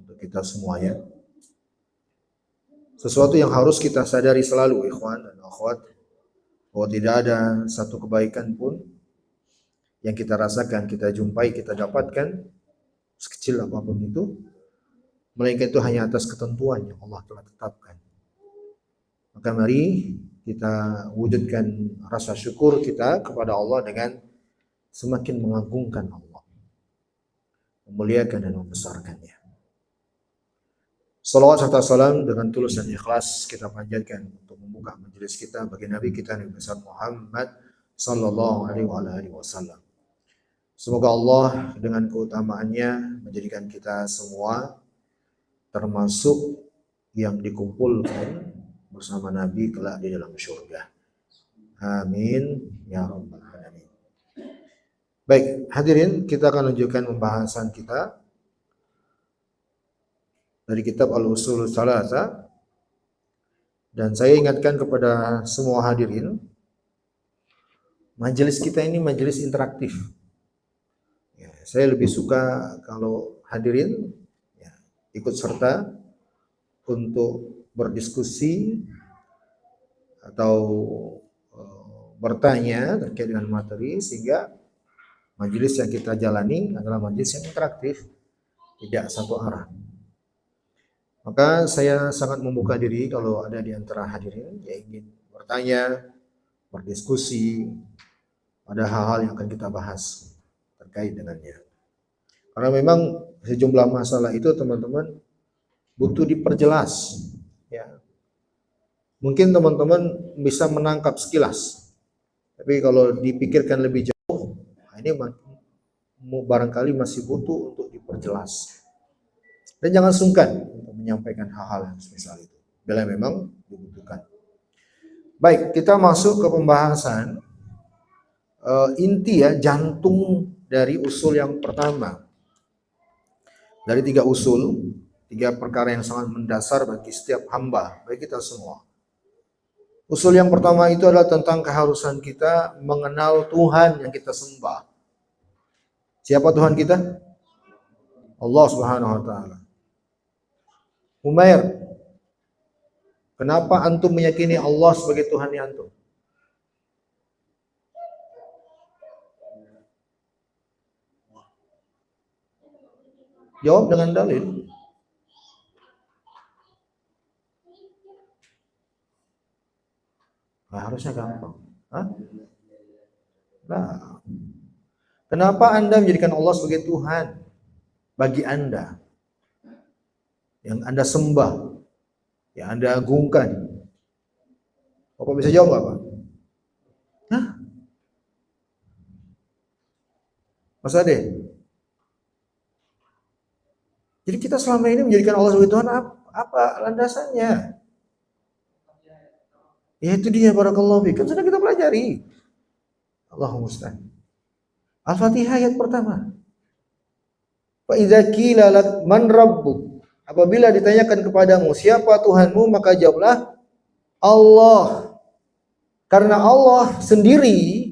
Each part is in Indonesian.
untuk kita semuanya. Sesuatu yang harus kita sadari selalu, ikhwan dan akhwat, bahwa tidak ada satu kebaikan pun yang kita rasakan, kita jumpai, kita dapatkan, sekecil apapun itu, melainkan itu hanya atas ketentuan yang Allah telah tetapkan. Maka mari kita wujudkan rasa syukur kita kepada Allah dengan semakin mengagungkan Allah, memuliakan dan membesarkannya. Salawat serta salam dengan tulus dan ikhlas kita panjatkan untuk membuka majelis kita bagi Nabi kita Nabi besar Muhammad sallallahu alaihi wasallam. Semoga Allah dengan keutamaannya menjadikan kita semua termasuk yang dikumpulkan bersama Nabi kelak di dalam surga. Amin ya rabbal alamin. Baik, hadirin, kita akan lanjutkan pembahasan kita dari kitab Al-Ushul Tsalatsa, dan saya ingatkan kepada semua hadirin, majelis kita ini majelis interaktif. Ya, saya lebih suka kalau hadirin ya, ikut serta untuk berdiskusi atau bertanya terkait dengan materi, sehingga majelis yang kita jalani adalah majelis yang interaktif, tidak satu arah. Maka saya sangat membuka diri kalau ada di antara hadirin yang ingin bertanya, berdiskusi pada hal-hal yang akan kita bahas terkait dengannya. Karena memang sejumlah masalah itu teman-teman butuh diperjelas. Ya. Mungkin teman-teman bisa menangkap sekilas, tapi kalau dipikirkan lebih jauh, ini barangkali masih butuh untuk diperjelas. Dan jangan sungkan untuk menyampaikan hal-hal yang semisal itu, bila memang dibutuhkan. Baik, kita masuk ke pembahasan inti ya, jantung dari usul yang pertama. Dari 3 usul, 3 perkara yang sangat mendasar bagi setiap hamba, bagi kita semua. Usul yang pertama itu adalah tentang keharusan kita mengenal Tuhan yang kita sembah. Siapa Tuhan kita? Allah Subhanahu wa taala. Umair, kenapa antum meyakini Allah sebagai Tuhan yang antum? Jawab dengan dalil. Nah, harusnya gampang. Hah? Nah, kenapa Anda menjadikan Allah sebagai Tuhan bagi Anda? Yang Anda sembah, yang Anda agungkan. Bapak bisa jawab apa? Hah? Mas Ade? Jadi kita selama ini menjadikan Allah sebagai Tuhan, apa landasannya? Ya itu dia, barakallahu fiik. Kan sudah kita pelajari. Allahumma musta'an. Al-Fatihah ayat pertama. Fa idza qila lak man rabbuk, apabila ditanyakan kepadamu siapa Tuhanmu, maka jawablah Allah. Karena Allah sendiri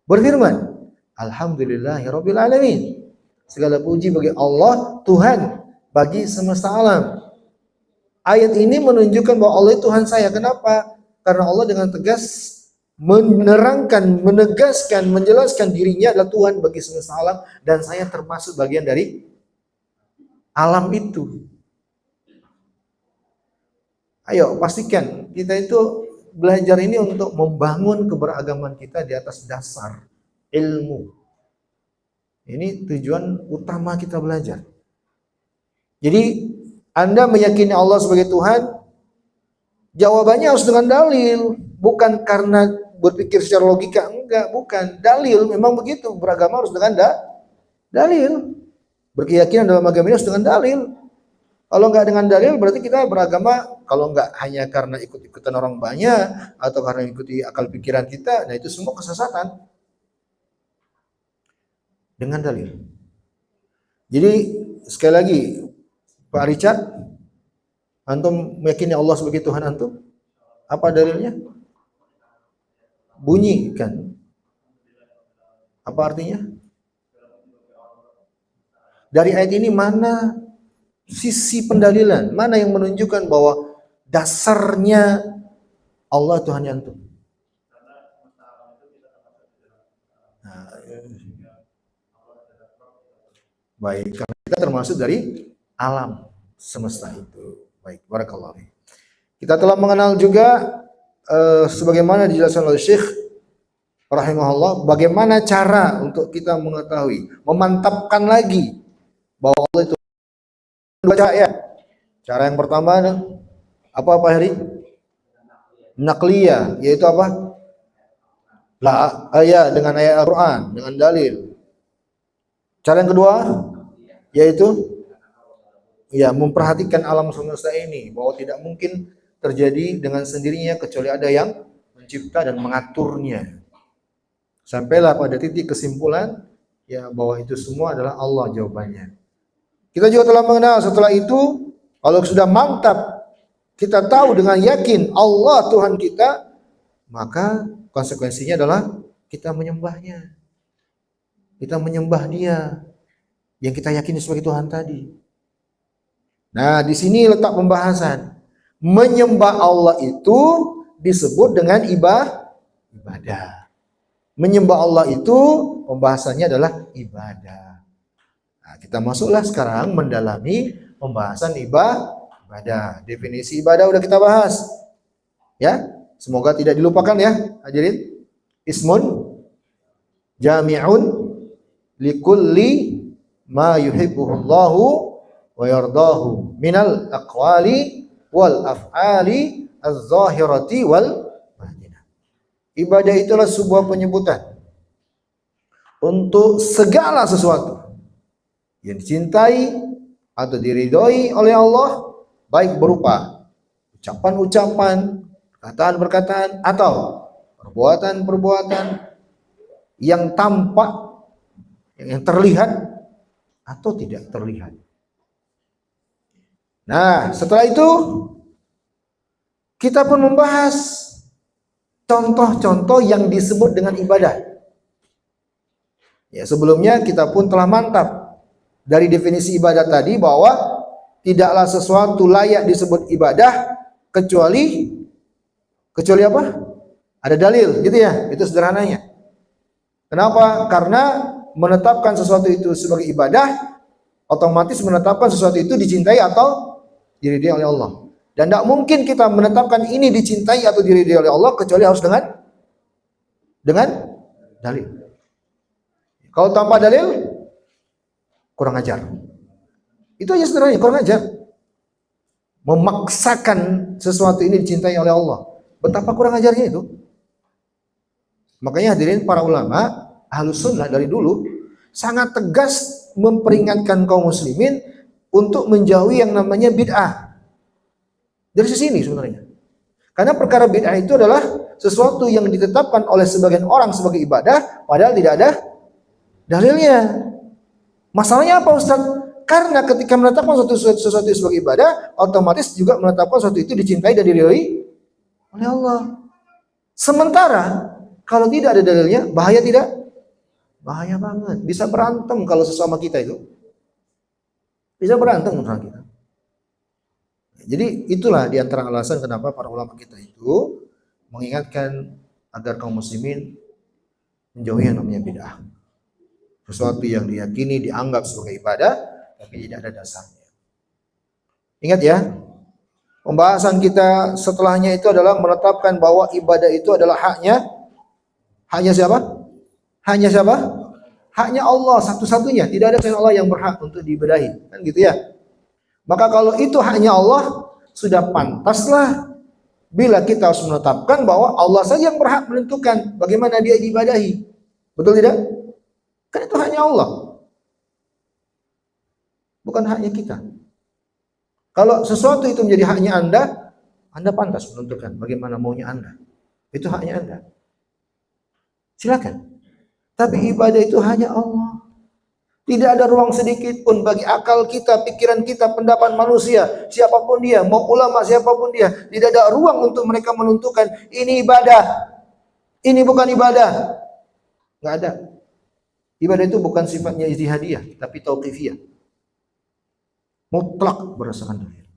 berfirman, Alhamdulillahirabbil alamin. Segala puji bagi Allah, Tuhan bagi semesta alam. Ayat ini menunjukkan bahwa Allah itu Tuhan saya. Kenapa? Karena Allah dengan tegas menerangkan, menegaskan, menjelaskan dirinya adalah Tuhan bagi semesta alam, dan saya termasuk bagian dari alam itu. Ayo pastikan kita itu belajar ini untuk membangun keberagaman kita di atas dasar ilmu. Ini tujuan utama kita belajar. Jadi Anda meyakini Allah sebagai Tuhan, jawabannya harus dengan dalil, bukan karena berpikir secara logika, enggak, bukan. Dalil memang begitu, beragama harus dengan dalil. Berkeyakinan dalam agama ini harus dengan dalil. Kalau enggak dengan dalil berarti kita beragama, kalau enggak hanya karena ikut-ikutan orang banyak atau karena ikuti akal pikiran kita, nah itu semua kesesatan. Dengan dalil. Jadi sekali lagi, Pak Richard, antum meyakini Allah sebagai Tuhan antum? Apa dalilnya? Bunyi kan? Apa artinya? Dari ayat ini mana sisi pendalilan, mana yang menunjukkan bahwa dasarnya Allah itu hanya antum. Nah, baik, karena kita termasuk dari alam semesta itu. Baik, barakallahu. Kita telah mengenal juga sebagaimana dijelaskan oleh Syekh rahimahullah, bagaimana cara untuk kita mengetahui, memantapkan lagi bahwa Allah itu dua cara ya. Cara yang pertama apa Pak Heri? Nakliyah, yaitu apa? Ya, dengan ayat Al-Quran, dengan dalil. Cara yang kedua yaitu ya memperhatikan alam semesta ini, bahwa tidak mungkin terjadi dengan sendirinya kecuali ada yang mencipta dan mengaturnya. Sampailah pada titik kesimpulan ya bahwa itu semua adalah Allah jawabannya. Kita juga telah mengenal setelah itu, kalau sudah mantap kita tahu dengan yakin Allah Tuhan kita, maka konsekuensinya adalah kita menyembahnya. Kita menyembah Dia yang kita yakini sebagai Tuhan tadi. Nah, di sini letak pembahasan. Menyembah Allah itu disebut dengan ibadah. Menyembah Allah itu pembahasannya adalah ibadah. Nah, kita masuklah sekarang mendalami pembahasan ibadah. Definisi ibadah udah kita bahas. Ya, semoga tidak dilupakan ya, hadirin. Ismun jami'un likulli ma yuhibbuhullahu wa yardahu minal aqwali wal af'ali az-zahirati wal batinah. Ibadah itulah sebuah penyebutan untuk segala sesuatu yang dicintai atau diridhoi oleh Allah, baik berupa ucapan-ucapan, perkataan-perkataan, atau perbuatan-perbuatan yang tampak, yang terlihat atau tidak terlihat. Nah, setelah itu kita pun membahas contoh-contoh yang disebut dengan ibadah. Ya, sebelumnya kita pun telah mantap dari definisi ibadah tadi bahwa tidaklah sesuatu layak disebut ibadah kecuali apa? Ada dalil, gitu ya. Itu sederhananya. Kenapa? Karena menetapkan sesuatu itu sebagai ibadah otomatis menetapkan sesuatu itu dicintai atau diridhai oleh Allah. Dan tidak mungkin kita menetapkan ini dicintai atau diridhai oleh Allah kecuali harus dengan dalil. Kalau tanpa dalil kurang ajar. Itu aja sederhana, kurang ajar. Memaksakan sesuatu ini dicintai oleh Allah. Betapa kurang ajarnya itu. Makanya hadirin para ulama Ahlus Sunnah dari dulu sangat tegas memperingatkan kaum muslimin untuk menjauhi yang namanya bid'ah. Dari sisi ini sebenarnya. Karena perkara bid'ah itu adalah sesuatu yang ditetapkan oleh sebagian orang sebagai ibadah padahal tidak ada dalilnya. Masalahnya apa Ustaz? Karena ketika menetapkan sesuatu sebagai ibadah, otomatis juga menetapkan sesuatu itu dicintai dan diridhoi oleh Allah. Sementara kalau tidak ada dalilnya, bahaya tidak? Bahaya banget. Bisa berantem kalau sesama kita itu. Bisa berantem sama kita. Jadi itulah diantara alasan kenapa para ulama kita itu mengingatkan agar kaum muslimin menjauhi yang namanya bid'ah. Sesuatu yang diyakini dianggap sebagai ibadah tapi tidak ada dasarnya. Ingat ya, pembahasan kita setelahnya itu adalah menetapkan bahwa ibadah itu adalah haknya siapa? Haknya siapa? Haknya Allah satu-satunya. Tidak ada selain Allah yang berhak untuk diibadahi. Kan gitu ya. Maka kalau itu haknya Allah, sudah pantaslah bila kita harus menetapkan bahwa Allah saja yang berhak menentukan bagaimana dia diibadahi. Betul tidak? Kan itu haknya Allah. Bukan haknya kita. Kalau sesuatu itu menjadi haknya Anda pantas menentukan bagaimana maunya Anda. Itu haknya Anda. Silakan. Tapi ibadah itu hanya Allah. Tidak ada ruang sedikit pun bagi akal kita, pikiran kita, pendapat manusia, siapapun dia, mau ulama siapapun dia, tidak ada ruang untuk mereka menentukan ini ibadah, ini bukan ibadah. Enggak ada. Ibadah itu bukan sifatnya ijtihadiyah, tapi tauqifiyah. mutlak berdasarkan dalil.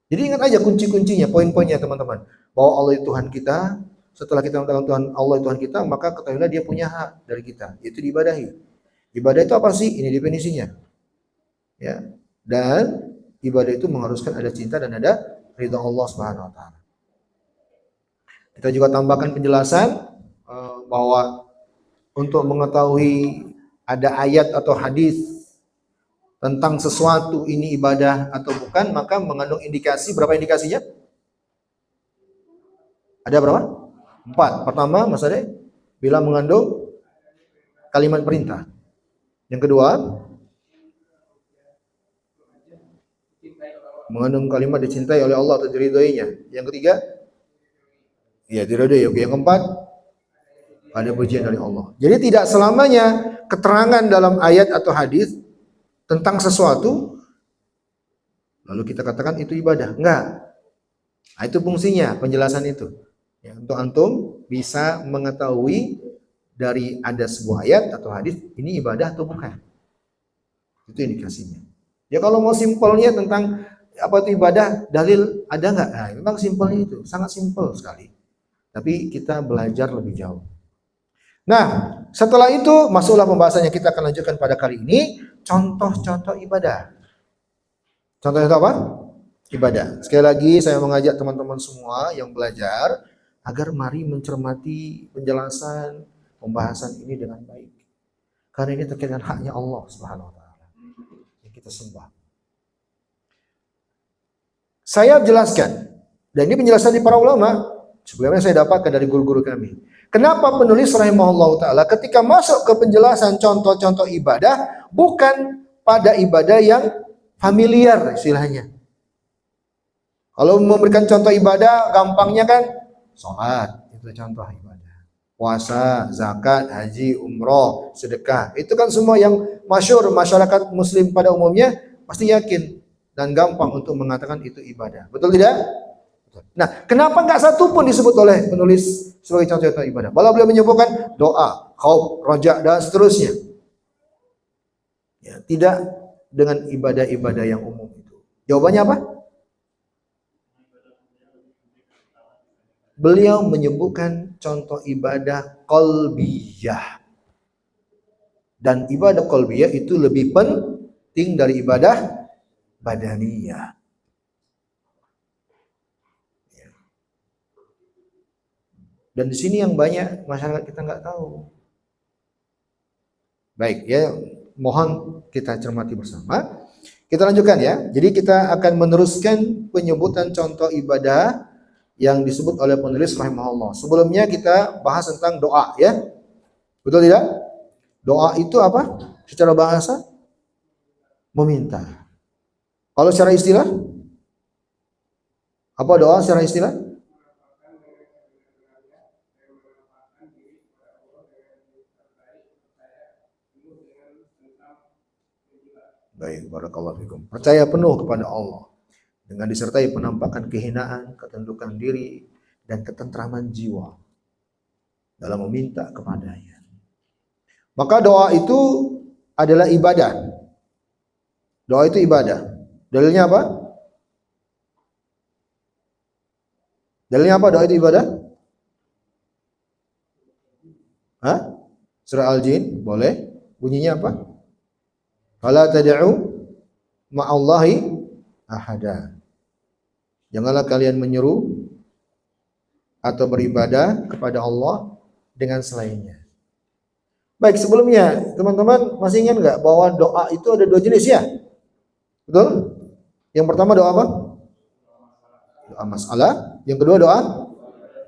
Jadi ingat aja kunci-kuncinya, poin-poinnya teman-teman. Bahwa Allah itu Tuhan kita, setelah kita mengatakan Tuhan Allah itu Tuhan kita, maka ketahuilah dia punya hak dari kita, yaitu diibadahi. Ibadah itu apa sih? Ini definisinya. Ya. Dan ibadah itu mengharuskan ada cinta dan ada ridha Allah Subhanahu wa taala. Kita juga tambahkan penjelasan bahwa untuk mengetahui ada ayat atau hadis tentang sesuatu ini ibadah atau bukan, maka mengandung indikasi. Berapa indikasinya? Ada berapa? 4. Pertama, Mas Ade, bila mengandung kalimat perintah. Yang kedua, mengandung kalimat dicintai oleh Allah atau diridhoinya. Yang ketiga, ya diridhoi. Oke, yang keempat, ada pujian dari Allah. Jadi tidak selamanya keterangan dalam ayat atau hadis tentang sesuatu lalu kita katakan itu ibadah. Enggak. Nah, itu fungsinya penjelasan itu. Ya, untuk antum bisa mengetahui dari ada sebuah ayat atau hadis ini ibadah atau bukan. Itu indikasinya. Ya kalau mau simpelnya tentang apa itu ibadah, dalil ada enggak? Nah, memang simpelnya itu, sangat simpel sekali. Tapi kita belajar lebih jauh. Nah, setelah itu masuklah pembahasannya, kita akan lanjutkan pada kali ini contoh-contoh ibadah. Contohnya apa? Ibadah. Sekali lagi saya mengajak teman-teman semua yang belajar agar mari mencermati penjelasan pembahasan ini dengan baik. Karena ini terkait dengan haknya Allah Subhanahu wa taala yang kita sembah. Saya jelaskan, dan ini penjelasan di para ulama, sebelumnya saya dapatkan dari guru-guru kami. Kenapa penulis rahimahullah ta'ala ketika masuk ke penjelasan contoh-contoh ibadah bukan pada ibadah yang familiar istilahnya. Kalau memberikan contoh ibadah gampangnya kan sholat, itu contoh ibadah. Puasa, zakat, haji, umroh, sedekah. Itu kan semua yang masyhur masyarakat muslim pada umumnya pasti yakin dan gampang untuk mengatakan itu ibadah. Betul tidak? Nah, kenapa enggak satu pun disebut oleh penulis sebagai contoh ibadah? Malah beliau menyebutkan doa, khauf, roja dan seterusnya. Ya, tidak dengan ibadah-ibadah yang umum itu. Jawabannya apa? Beliau menyebutkan contoh ibadah qalbiyah. Dan ibadah qalbiyah itu lebih penting dari ibadah badaniyah. Dan di sini yang banyak masyarakat kita nggak tahu. Baik ya, mohon kita cermati bersama. Kita lanjutkan ya. Jadi kita akan meneruskan penyebutan contoh ibadah yang disebut oleh penulis rahimahullah. Sebelumnya kita bahas tentang doa ya. Betul tidak? Doa itu apa? Secara bahasa meminta. Kalau secara istilah apa doa secara istilah? Baik, barakallahu fikum. Percaya penuh kepada Allah dengan disertai penampakan kehinaan, ketundukan diri, dan ketentraman jiwa dalam meminta kepadanya. Maka doa itu adalah ibadah. Doa itu ibadah. Dalilnya apa? Dalilnya apa doa itu ibadah? Hah? Surah Al-Jin, boleh. Bunyinya apa? Fala tad'u ma'allahi ahada. Janganlah kalian menyeru atau beribadah kepada Allah dengan selainnya. Baik, sebelumnya teman-teman masih ingat enggak bahwa doa itu ada dua jenis ya? Betul? Yang pertama doa apa? Doa masalah. Yang kedua doa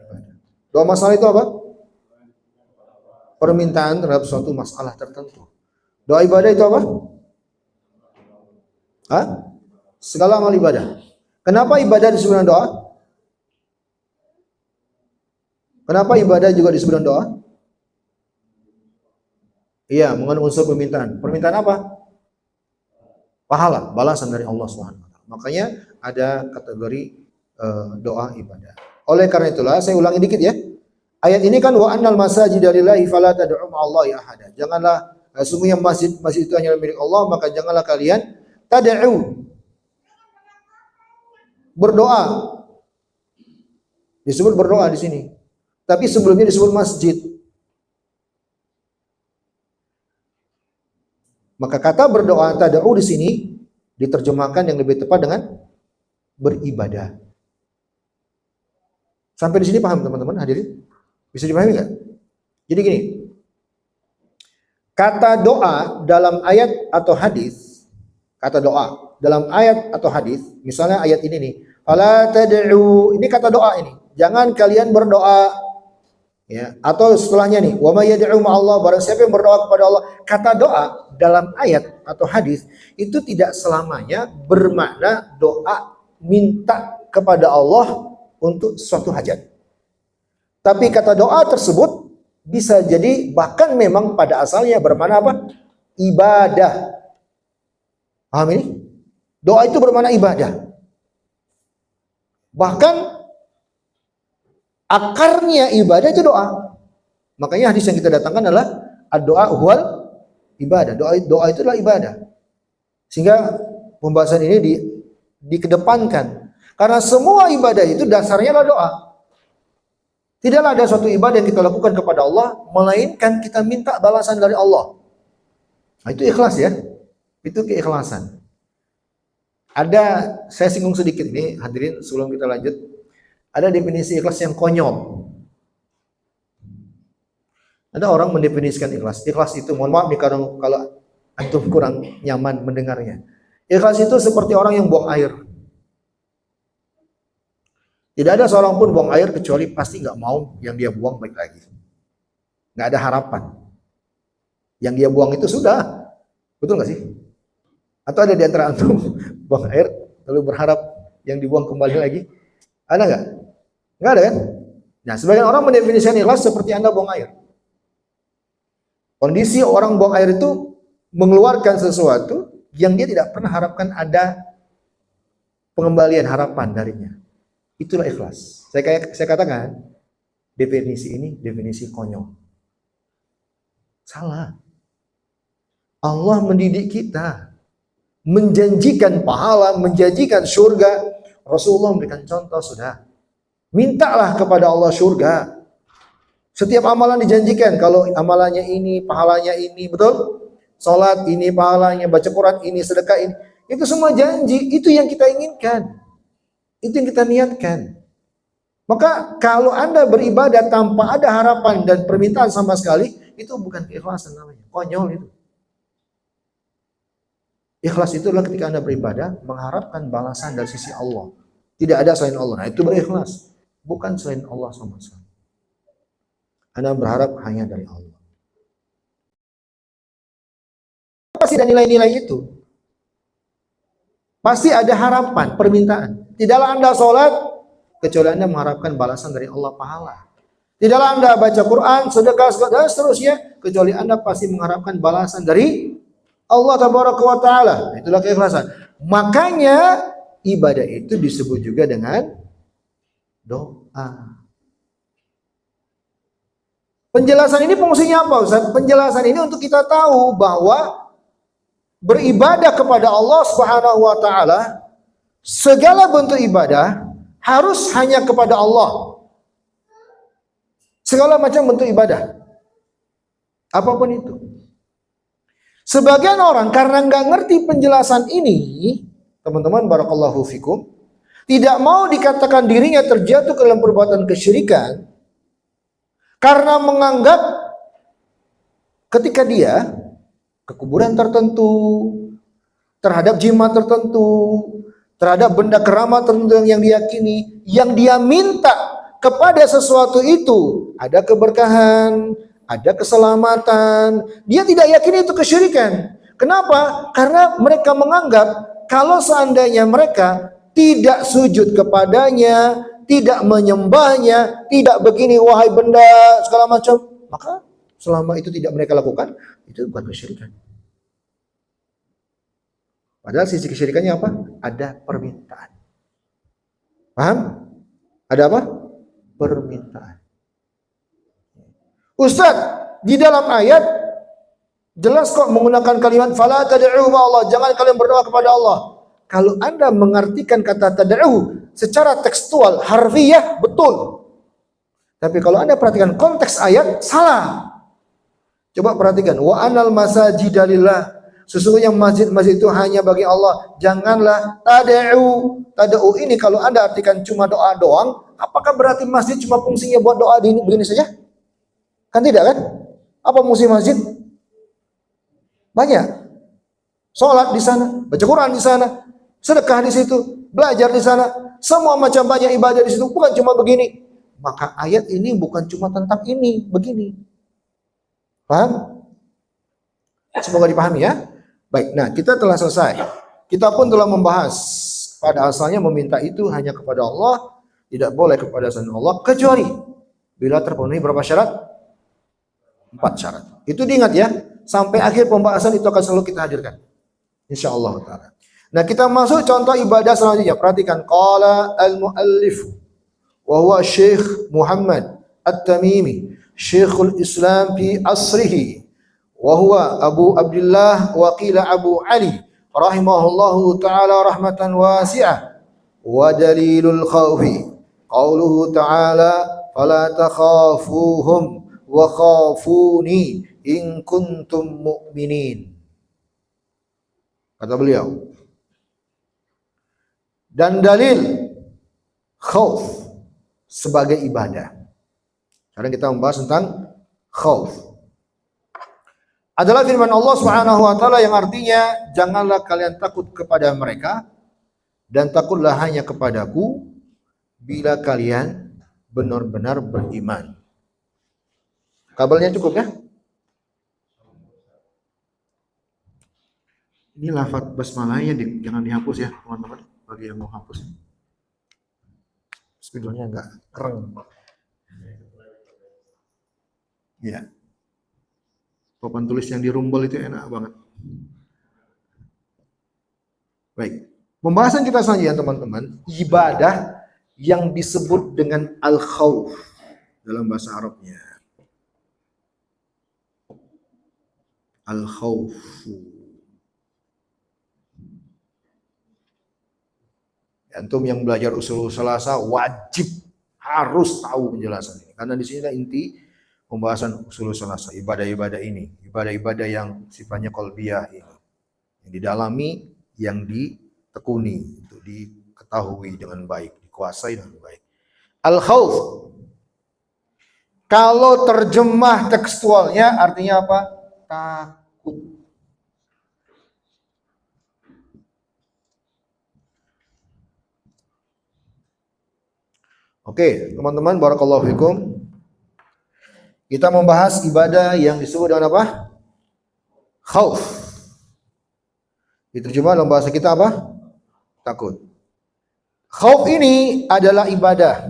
ibadah. Doa masalah itu apa? Permintaan terhadap suatu masalah tertentu. Doa ibadah itu apa? Hah? Segala amal ibadah. Kenapa ibadah disebut dengan doa? Kenapa ibadah juga disebut dengan doa? Iya, mengandung unsur permintaan. Permintaan apa? Pahala, balasan dari Allah Subhanahu wa taala. Makanya ada kategori doa ibadah. Oleh karena itulah saya ulangi dikit ya. Ayat ini kan wa annal masajida lillahi fala tad'u ma'allahi ahada. Janganlah sungguhnya masjid itu hanya milik Allah, maka janganlah kalian tad'u berdoa. Disebut berdoa di sini. Tapi sebelumnya disebut masjid. Maka kata berdoa tada'u di sini diterjemahkan yang lebih tepat dengan beribadah. Sampai di sini paham teman-teman hadirin? Bisa dipahami nggak? Jadi gini, kata doa dalam ayat atau hadis, kata doa dalam ayat atau hadis, misalnya ayat ini nih, fala tad'u, ini kata doa ini. Jangan kalian berdoa. Ya, atau setelahnya nih, wa may yad'u ma'allah, barang siapa yang berdoa kepada Allah. Kata doa dalam ayat atau hadis itu tidak selamanya bermakna doa minta kepada Allah untuk suatu hajat. Tapi kata doa tersebut bisa jadi bahkan memang pada asalnya bermakna apa? Ibadah. Paham ini? Doa itu bermakna ibadah. Bahkan akarnya ibadah itu doa. Makanya hadis yang kita datangkan adalah ad-doa huwal ibadah. Doa itu adalah ibadah. Sehingga pembahasan ini dikedepankan. Karena semua ibadah itu dasarnya adalah doa. Tidaklah ada suatu ibadah yang kita lakukan kepada Allah melainkan kita minta balasan dari Allah. Nah, itu ikhlas ya. Itu keikhlasan. Saya singgung sedikit ini hadirin sebelum kita lanjut. Ada definisi ikhlas yang konyol. Ada orang mendefinisikan ikhlas. Ikhlas itu, mohon maaf nih kalau antum kurang nyaman mendengarnya. Ikhlas itu seperti orang yang buang air. Tidak ada seorang pun buang air kecuali pasti nggak mau yang dia buang baik lagi. Nggak ada harapan. Yang dia buang itu sudah. Betul nggak sih? Atau ada di antara antum buang air lalu berharap yang dibuang kembali lagi? Ada nggak? Nggak ada kan? Nah, sebagian orang mendefinisikan ikhlas seperti Anda buang air. Kondisi orang buang air itu mengeluarkan sesuatu yang dia tidak pernah harapkan ada pengembalian harapan darinya. Itulah ikhlas. Saya katakan definisi ini definisi konyol. Salah. Allah mendidik kita, menjanjikan pahala, menjanjikan surga. Rasulullah memberikan contoh sudah. Mintalah kepada Allah surga. Setiap amalan dijanjikan. Kalau amalannya ini, pahalanya ini, betul? Salat ini, pahalanya, baca Quran ini, sedekah ini. Itu semua janji. Itu yang kita inginkan. Itu yang kita niatkan. Maka kalau Anda beribadah tanpa ada harapan dan permintaan sama sekali, itu bukan keikhlasan namanya. Konyol itu. Ikhlas itu adalah ketika Anda beribadah mengharapkan balasan dari sisi Allah. Tidak ada selain Allah. Nah, itu berikhlas. Bukan selain Allah sama sekali. Anda berharap hanya dari Allah. Pasti ada nilai-nilai itu. Pasti ada harapan, permintaan. Tidaklah Anda sholat kecuali Anda mengharapkan balasan dari Allah pahala. Tidaklah Anda baca Quran, sedekah, dan seterusnya kecuali Anda pasti mengharapkan balasan dari Allah Tabaraka wa Ta'ala. Itulah keikhlasan. Makanya ibadah itu disebut juga dengan doa. Penjelasan ini fungsinya apa, Ustaz? Penjelasan ini untuk kita tahu bahwa beribadah kepada Allah Subhanahu wa Ta'ala, segala bentuk ibadah harus hanya kepada Allah. Segala macam bentuk ibadah, apapun itu. Sebagian orang karena nggak ngerti penjelasan ini, teman-teman barakallahu fikum, tidak mau dikatakan dirinya terjatuh ke dalam perbuatan kesyirikan karena menganggap ketika dia ke kuburan tertentu, terhadap jimat tertentu, terhadap benda keramat tertentu yang diyakini, yang dia minta kepada sesuatu itu ada keberkahan, ada keselamatan, dia tidak yakin itu kesyirikan. Kenapa? Karena mereka menganggap kalau seandainya mereka tidak sujud kepadanya, tidak menyembahnya, tidak begini wahai benda segala macam, maka selama itu tidak mereka lakukan, itu bukan kesyirikan. Padahal sisi kesyirikannya apa? Ada permintaan. Paham? Ada apa? Permintaan. Ustaz, di dalam ayat jelas kok menggunakan kalimat fala tad'u ma'allah, jangan kalian berdoa kepada Allah. Kalau Anda mengartikan kata tad'u secara tekstual, harfiah, betul. Tapi kalau Anda perhatikan konteks ayat, salah. Coba perhatikan, wa anal masajida lillah. Sesungguhnya masjid-masjid itu hanya bagi Allah. Janganlah tad'u. Tad'u ini kalau Anda artikan cuma doa doang, apakah berarti masjid cuma fungsinya buat doa begini saja? Kan tidak kan? Apa fungsi masjid? Banyak. Sholat di sana, baca Quran di sana, sedekah di situ, belajar di sana, semua macam banyak ibadah di situ, bukan cuma begini. Maka ayat ini bukan cuma tentang ini, begini. Paham? Semoga dipahami ya. Baik, nah kita telah selesai. Kita pun telah membahas pada asalnya meminta itu hanya kepada Allah, tidak boleh kepada selain Allah, kecuali bila terpenuhi berapa syarat? 4 syarat. Itu diingat ya. Sampai akhir pembahasan itu akan selalu kita hadirkan. InsyaAllah ta'ala. Nah kita masuk contoh ibadah selanjutnya. Perhatikan. Qala al-muallif wa huwa Syekh Muhammad At-Tamimi, Syekhul Islam fi asrihi, wa huwa Abu Abdullah wa qila Abu Ali rahimahullahu ta'ala rahmatan wasi'ah. Wa dalilul khawfi qauluhu ta'ala fala takhafuhum wa khafuni in kuntum mu'minin. Kata beliau. Dan dalil khauf sebagai ibadah. Sekarang kita membahas tentang khauf. Adalah firman Allah Subhanahu wa taala yang artinya janganlah kalian takut kepada mereka dan takutlah hanya kepadaku bila kalian benar-benar beriman. Kabelnya cukup ya? Ini lafaz basmalahnya jangan dihapus ya, teman-teman. Bagi yang mau hapus. Spidolnya enggak keren. Ya. Papan tulis yang dirumbel itu enak banget. Baik. Pembahasan kita selanjutnya teman-teman, ibadah yang disebut dengan al-khauf dalam bahasa Arabnya. Al-khauf. Antum yang belajar usul salasa wajib harus tahu penjelasan ini karena di sini inti pembahasan usul salasa, ibadah-ibadah ini, ibadah-ibadah yang sifatnya qalbiyah ini, yang didalami, yang ditekuni, itu diketahui dengan baik, dikuasai dengan baik. Al-khauf kalau terjemah tekstualnya artinya apa? Takut. Oke, teman-teman, barakallahu fikum. Kita membahas ibadah yang disebut dengan apa? Khauf. Diterjemah dalam bahasa kita apa? Takut. Khauf ini adalah ibadah.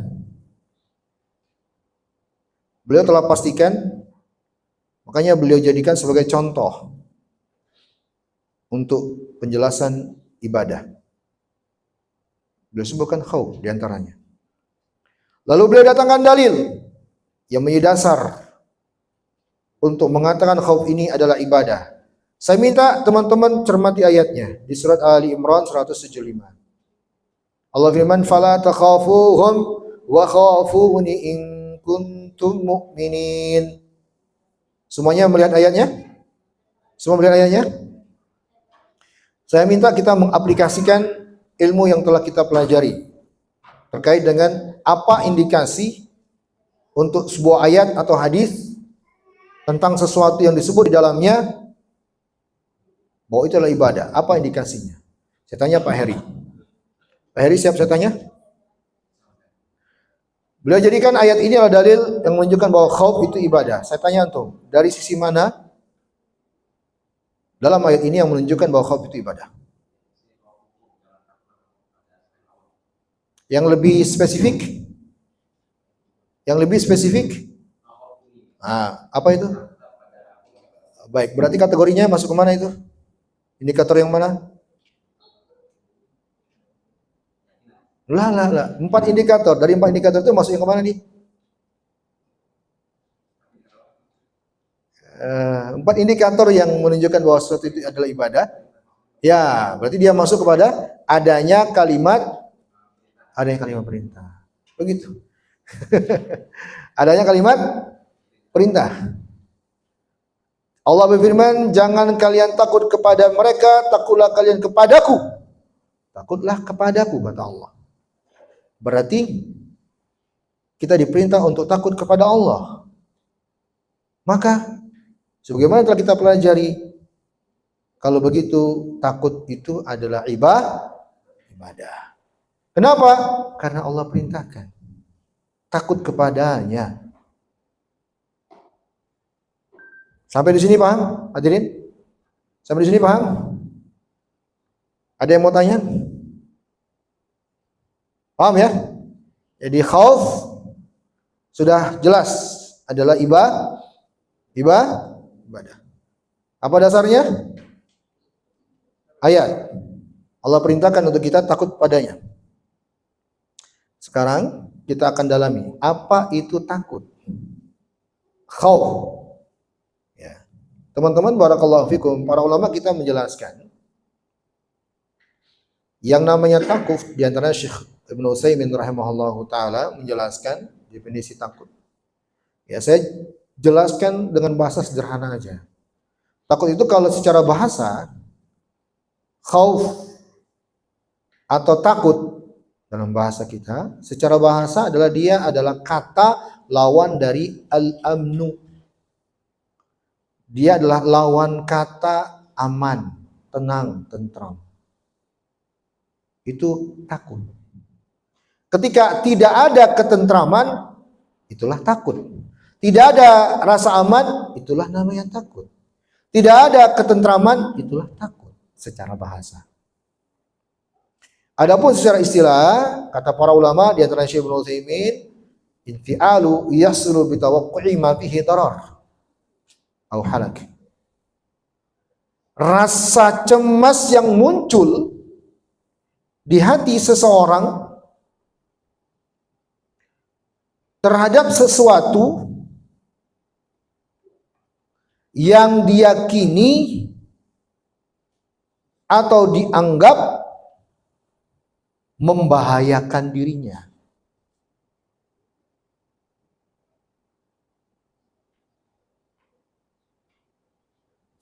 Beliau telah pastikan, makanya beliau jadikan sebagai contoh untuk penjelasan ibadah. Beliau sebutkan khauf diantaranya. Lalu beliau datangkan dalil yang menjadi dasar untuk mengatakan khauf ini adalah ibadah. Saya minta teman-teman cermati ayatnya di surat Ali Imran 175. Allah firman, "Fala takhafuhum wa khafuni in kuntum mu'minin." Semuanya melihat ayatnya? Semua melihat ayatnya? Saya minta kita mengaplikasikan ilmu yang telah kita pelajari terkait dengan apa indikasi untuk sebuah ayat atau hadis tentang sesuatu yang disebut di dalamnya bahwa itu adalah ibadah. Apa indikasinya? Saya tanya Pak Heri. Pak Heri siap saya tanya? Beliau jadikan ayat ini adalah dalil yang menunjukkan bahwa khauf itu ibadah. Saya tanya antum, dari sisi mana dalam ayat ini yang menunjukkan bahwa khauf itu ibadah? Yang lebih spesifik? Yang lebih spesifik? Apa itu? Baik, berarti kategorinya masuk ke mana itu? Indikator yang mana? Lah. 4 indikator. Dari 4 indikator itu masuk yang ke mana nih? 4 indikator yang menunjukkan bahwa sesuatu itu adalah ibadah. Ya, berarti dia masuk kepada adanya kalimat perintah. Begitu. Adanya kalimat perintah. Allah berfirman, jangan kalian takut kepada mereka, takutlah kalian kepadaku. Takutlah kepadaku, kata Allah. Berarti kita diperintah untuk takut kepada Allah. Maka sebagaimana telah kita pelajari, kalau begitu takut itu adalah ibadah. Kenapa? Karena Allah perintahkan. Takut kepadanya. Sampai di sini paham, hadirin? Sampai di sini paham? Ada yang mau tanya? Paham ya? Jadi khauf sudah jelas adalah ibadah. Apa dasarnya? Ayat. Allah perintahkan untuk kita takut padanya. Sekarang kita akan dalami apa itu takut. Khauf. Ya. Teman-teman barakallahu fikum, para ulama kita menjelaskan yang namanya takut, di antara Syekh Ibnu Utsaimin rahimahullahu taala menjelaskan definisi takut. Ya, saya jelaskan dengan bahasa sederhana aja. Takut itu kalau secara bahasa, khauf atau takut dalam bahasa kita, secara bahasa adalah dia adalah kata lawan dari al-amnu. Dia adalah lawan kata aman, tenang, tentram. Itu takut. Ketika tidak ada ketentraman, itulah takut. Tidak ada rasa aman, itulah namanya takut. Tidak ada ketentraman, itulah takut secara bahasa. Adapun secara istilah, kata para ulama di antara Syekh Ibnu Utsaimin, infi'alu yaslu bi tawaqqu'i ma fihi darar au halak. Rasa cemas yang muncul di hati seseorang terhadap sesuatu yang diyakini atau dianggap membahayakan dirinya.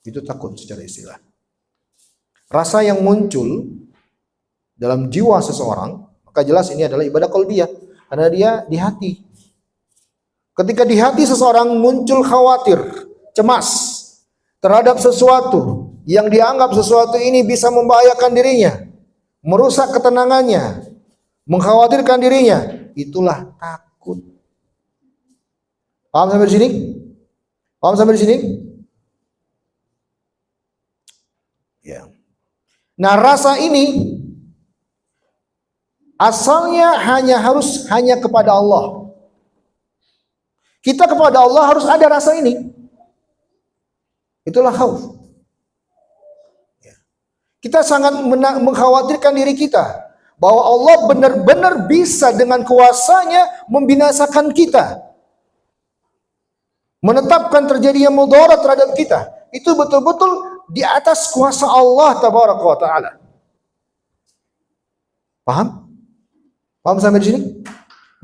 Itu takut secara istilah. Rasa yang muncul dalam jiwa seseorang, maka jelas ini adalah ibadah qalbiyah, karena dia di hati. Ketika di hati seseorang muncul khawatir, cemas terhadap sesuatu yang dianggap sesuatu ini bisa membahayakan dirinya, merusak ketenangannya, mengkhawatirkan dirinya, itulah takut. Paham sampai di sini? Paham sampai di sini? Ya. Nah, rasa ini asalnya hanya kepada Allah. Kita kepada Allah harus ada rasa ini. Itulah khauf. Kita sangat mengkhawatirkan diri kita bahwa Allah benar-benar bisa dengan kuasanya membinasakan kita, menetapkan terjadinya mudarat terhadap kita. Itu betul-betul di atas kuasa Allah tabaraka wa taala. Paham? Paham sampai di sini?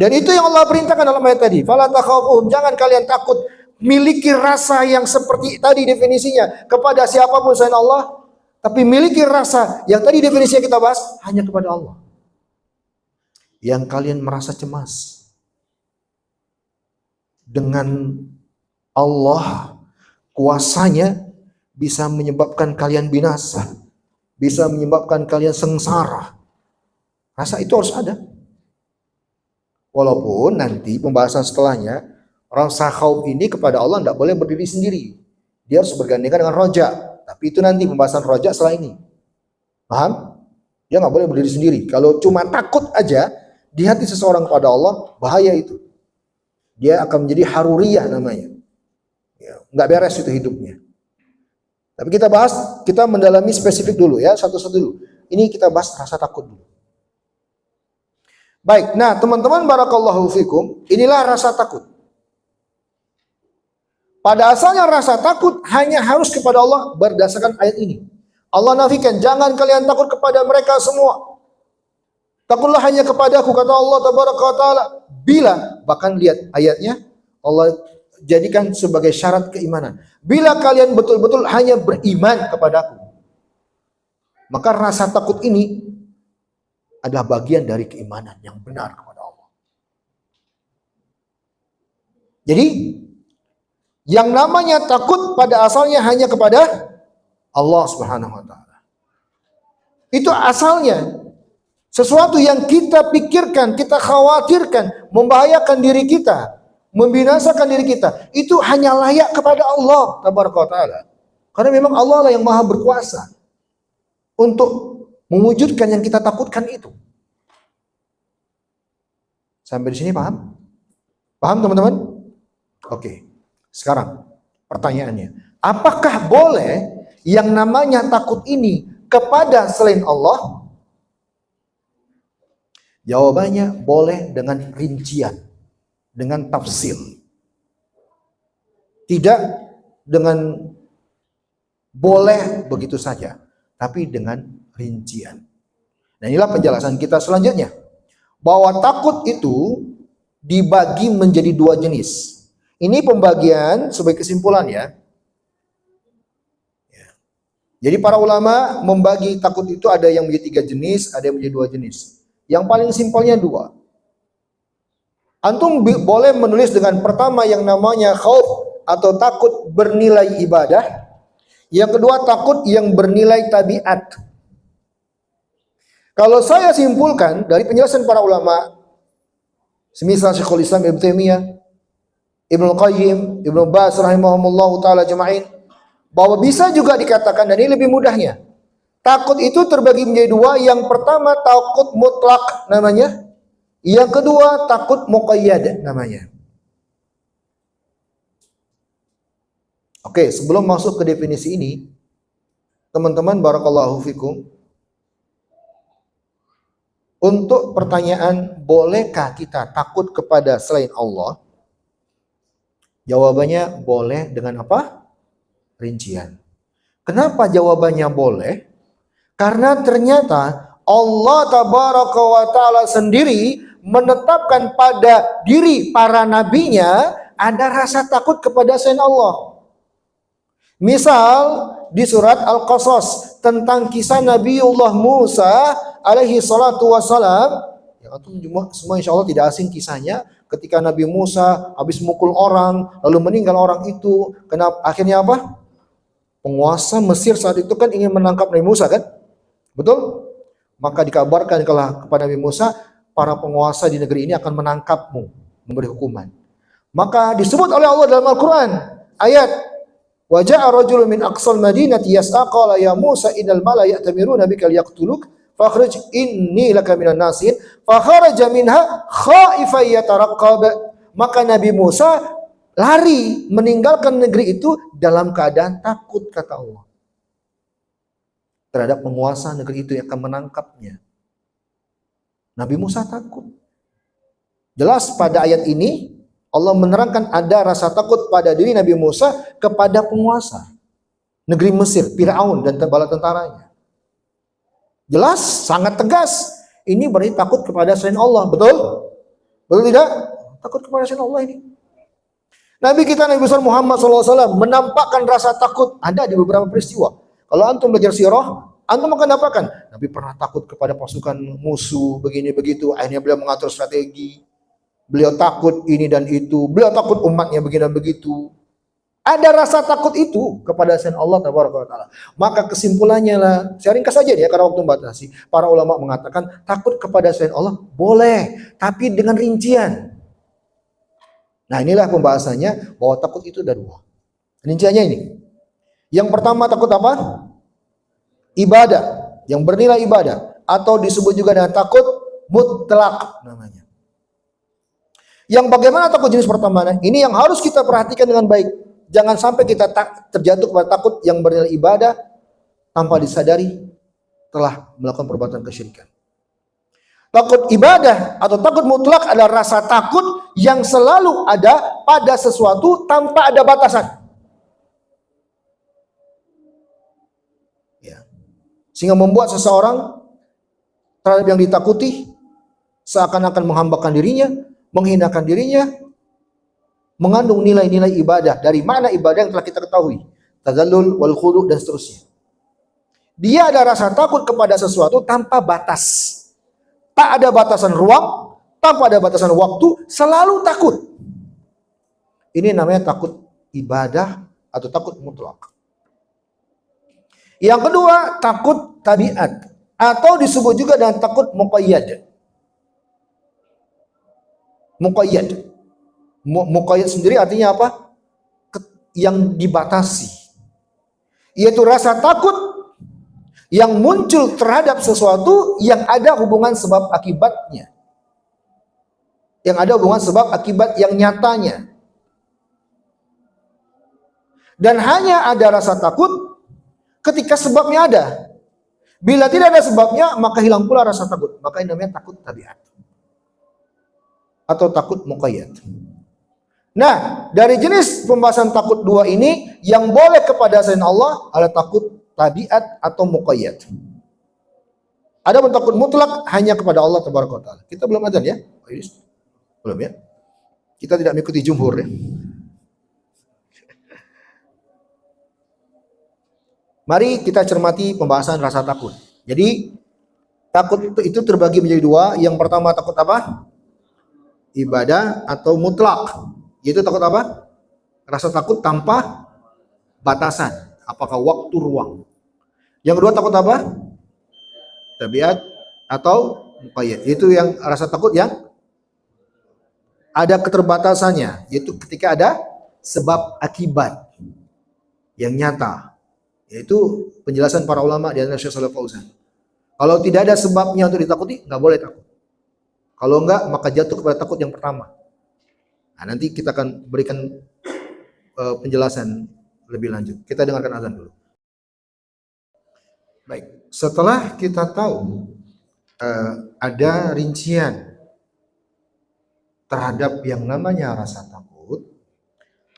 Dan itu yang Allah perintahkan dalam ayat tadi. Fala takhafuhum, jangan kalian takut, miliki rasa yang seperti tadi definisinya kepada siapapun selain Allah, tapi miliki rasa yang tadi definisinya kita bahas hanya kepada Allah. Yang kalian merasa cemas dengan Allah, kuasanya bisa menyebabkan kalian binasa, bisa menyebabkan kalian sengsara. Rasa itu harus ada. Walaupun nanti pembahasan setelahnya, rasa khauf ini kepada Allah tidak boleh berdiri sendiri. Dia harus bergandengan dengan roja. Tapi itu nanti pembahasan roja setelah ini. Paham? Dia nggak boleh berdiri sendiri. Kalau cuma takut aja di hati seseorang kepada Allah, bahaya itu. Dia akan menjadi haruriyah namanya. Ya, nggak beres itu hidupnya. Tapi kita bahas, kita mendalami spesifik dulu ya, satu-satu dulu. Ini kita bahas rasa takut dulu. Baik, nah teman-teman barakallahu fikum, inilah rasa takut. Pada asalnya rasa takut hanya harus kepada Allah berdasarkan ayat ini. Allah nafikan, jangan kalian takut kepada mereka semua. Takutlah hanya kepadaku, kata Allah tabaraka wa taala. Bila, bahkan lihat ayatnya, Allah jadikan sebagai syarat keimanan. Bila kalian betul-betul hanya beriman kepadaku, maka rasa takut ini adalah bagian dari keimanan yang benar kepada Allah. Jadi, yang namanya takut pada asalnya hanya kepada Allah Subhanahu wa taala. Itu asalnya. Sesuatu yang kita pikirkan, kita khawatirkan, membahayakan diri kita, membinasakan diri kita, itu hanya layak kepada Allah tabaraka wa taala. Karena memang Allah lah yang maha berkuasa untuk mewujudkan yang kita takutkan itu. Sampai di sini paham? Paham teman-teman? Oke. Sekarang pertanyaannya, apakah boleh yang namanya takut ini kepada selain Allah? Jawabannya boleh dengan rincian, dengan tafsir. Tidak dengan boleh begitu saja, tapi dengan rincian. Nah, inilah penjelasan kita selanjutnya. Bahwa takut itu dibagi menjadi dua jenis. Ini pembagian sebagai kesimpulan ya. Jadi para ulama membagi takut itu ada yang menjadi 3 jenis, ada yang menjadi 2 jenis. Yang paling simpelnya 2. Antum boleh menulis dengan pertama yang namanya khauf atau takut bernilai ibadah. Yang kedua takut yang bernilai tabiat. Kalau saya simpulkan dari penjelasan para ulama, semisal Syekhul Islam Ibnu Taimiyah, Ibnu Qayyim, Ibnu Baz rahimahumullah taala jema'in, bahwa bisa juga dikatakan, dan ini lebih mudahnya, takut itu terbagi menjadi 2. Yang pertama takut mutlak namanya, yang kedua takut muqayyad namanya. Oke, sebelum masuk ke definisi ini, teman-teman barakallahu fikum, untuk pertanyaan bolehkah kita takut kepada selain Allah? Jawabannya boleh dengan apa? Rincian. Kenapa jawabannya boleh? Karena ternyata Allah tabaraka wa ta'ala sendiri menetapkan pada diri para nabinya ada rasa takut kepada selain Allah. Misal di surat Al-Qasas tentang kisah Nabiullah Musa alaihi salatu wassalam, yang antum semua insya Allah tidak asing kisahnya, ketika Nabi Musa habis mukul orang lalu meninggal orang itu. Kenapa? Akhirnya apa? Penguasa Mesir saat itu kan ingin menangkap Nabi Musa kan? Betul? Maka dikabarkan kepada Nabi Musa, para penguasa di negeri ini akan menangkapmu, memberi hukuman. Maka disebut oleh Allah dalam Al-Quran ayat, wa ja'a rajulun min aqsal madinati yas'a qala ya Musa innal mala ya'tamiruna bika liyaqtuluk fakhrij inni laka minan nasihin fakharaja minha khaifan yataraqqab. Maka Nabi Musa lari meninggalkan negeri itu dalam keadaan takut, kata Allah, terhadap penguasa negeri itu yang akan menangkapnya. Nabi Musa takut. Jelas pada ayat ini Allah menerangkan ada rasa takut pada diri Nabi Musa kepada penguasa negeri Mesir, Firaun dan bala tentaranya. Jelas, sangat tegas. Ini berarti takut kepada selain Allah, betul? Betul tidak? Takut kepada selain Allah ini. Nabi kita Nabi besar Muhammad SAW menampakkan rasa takut ada di beberapa peristiwa. Kalau antum belajar sirah, antum akan dapatkan Nabi pernah takut kepada pasukan musuh begini begitu. Akhirnya beliau mengatur strategi. Beliau takut ini dan itu. Beliau takut umatnya begini dan begitu. Ada rasa takut itu kepada selain Allah tabaraka wa taala. Maka kesimpulannya lah, saya ringkas saja ya karena waktu membatasi. Para ulama mengatakan takut kepada selain Allah boleh, tapi dengan rincian. Nah, inilah pembahasannya bahwa takut itu ada 2. Rinciannya ini. Yang pertama takut apa? Ibadah, yang bernilai ibadah, atau disebut juga dengan takut mutlak namanya. Yang bagaimana takut jenis pertama? Ini yang harus kita perhatikan dengan baik. Jangan sampai kita terjatuh pada takut yang bernilai ibadah tanpa disadari telah melakukan perbuatan kesyirikan. Takut ibadah atau takut mutlak adalah rasa takut yang selalu ada pada sesuatu tanpa ada batasan. Ya. sehingga membuat seseorang terhadap yang ditakuti seakan-akan menghambakan dirinya, menghinakan dirinya, mengandung nilai-nilai ibadah. Dari mana ibadah yang telah kita ketahui? Tazallul wal khudu' dan seterusnya. Dia ada rasa takut kepada sesuatu tanpa batas. Tak ada batasan ruang, tanpa ada batasan waktu, selalu takut. Ini namanya takut ibadah atau takut mutlak. Yang kedua, takut tabiat atau disebut juga dengan takut muqayyad. Muqayyad. Muqayyad sendiri artinya apa? Yang dibatasi. Yaitu rasa takut yang muncul terhadap sesuatu yang ada hubungan sebab akibatnya. Yang ada hubungan sebab akibat yang nyatanya. Dan hanya ada rasa takut ketika sebabnya ada. Bila tidak ada sebabnya, maka hilang pula rasa takut. Maka ini namanya takut tabiat. Atau takut muqayyad. Nah, dari jenis pembahasan takut dua ini, yang boleh kepada selain Allah adalah takut tabiat atau muqayyad. Ada pun takut mutlak hanya kepada Allah tabaraka wa taala. Kita belum adzan ya? Belum ya? Kita tidak mengikuti jumhur ya. Mari kita cermati pembahasan rasa takut. Jadi takut itu terbagi menjadi dua. Yang pertama takut apa? Ibadah atau mutlak. Yaitu takut apa? Rasa takut tanpa batasan. Apakah waktu, ruang. Yang kedua takut apa? Tabiat atau muqayyad. Itu yang rasa takut yang ada keterbatasannya. Yaitu ketika ada sebab akibat yang nyata. Yaitu penjelasan para ulama di antara Syekh Shalih Fauzan. Kalau tidak ada sebabnya untuk ditakuti, nggak boleh takut. Kalau enggak, maka jatuh kepada takut yang pertama. Nah, nanti kita akan berikan penjelasan lebih lanjut. Kita dengarkan azan dulu. Baik, setelah kita tahu ada rincian terhadap yang namanya rasa takut,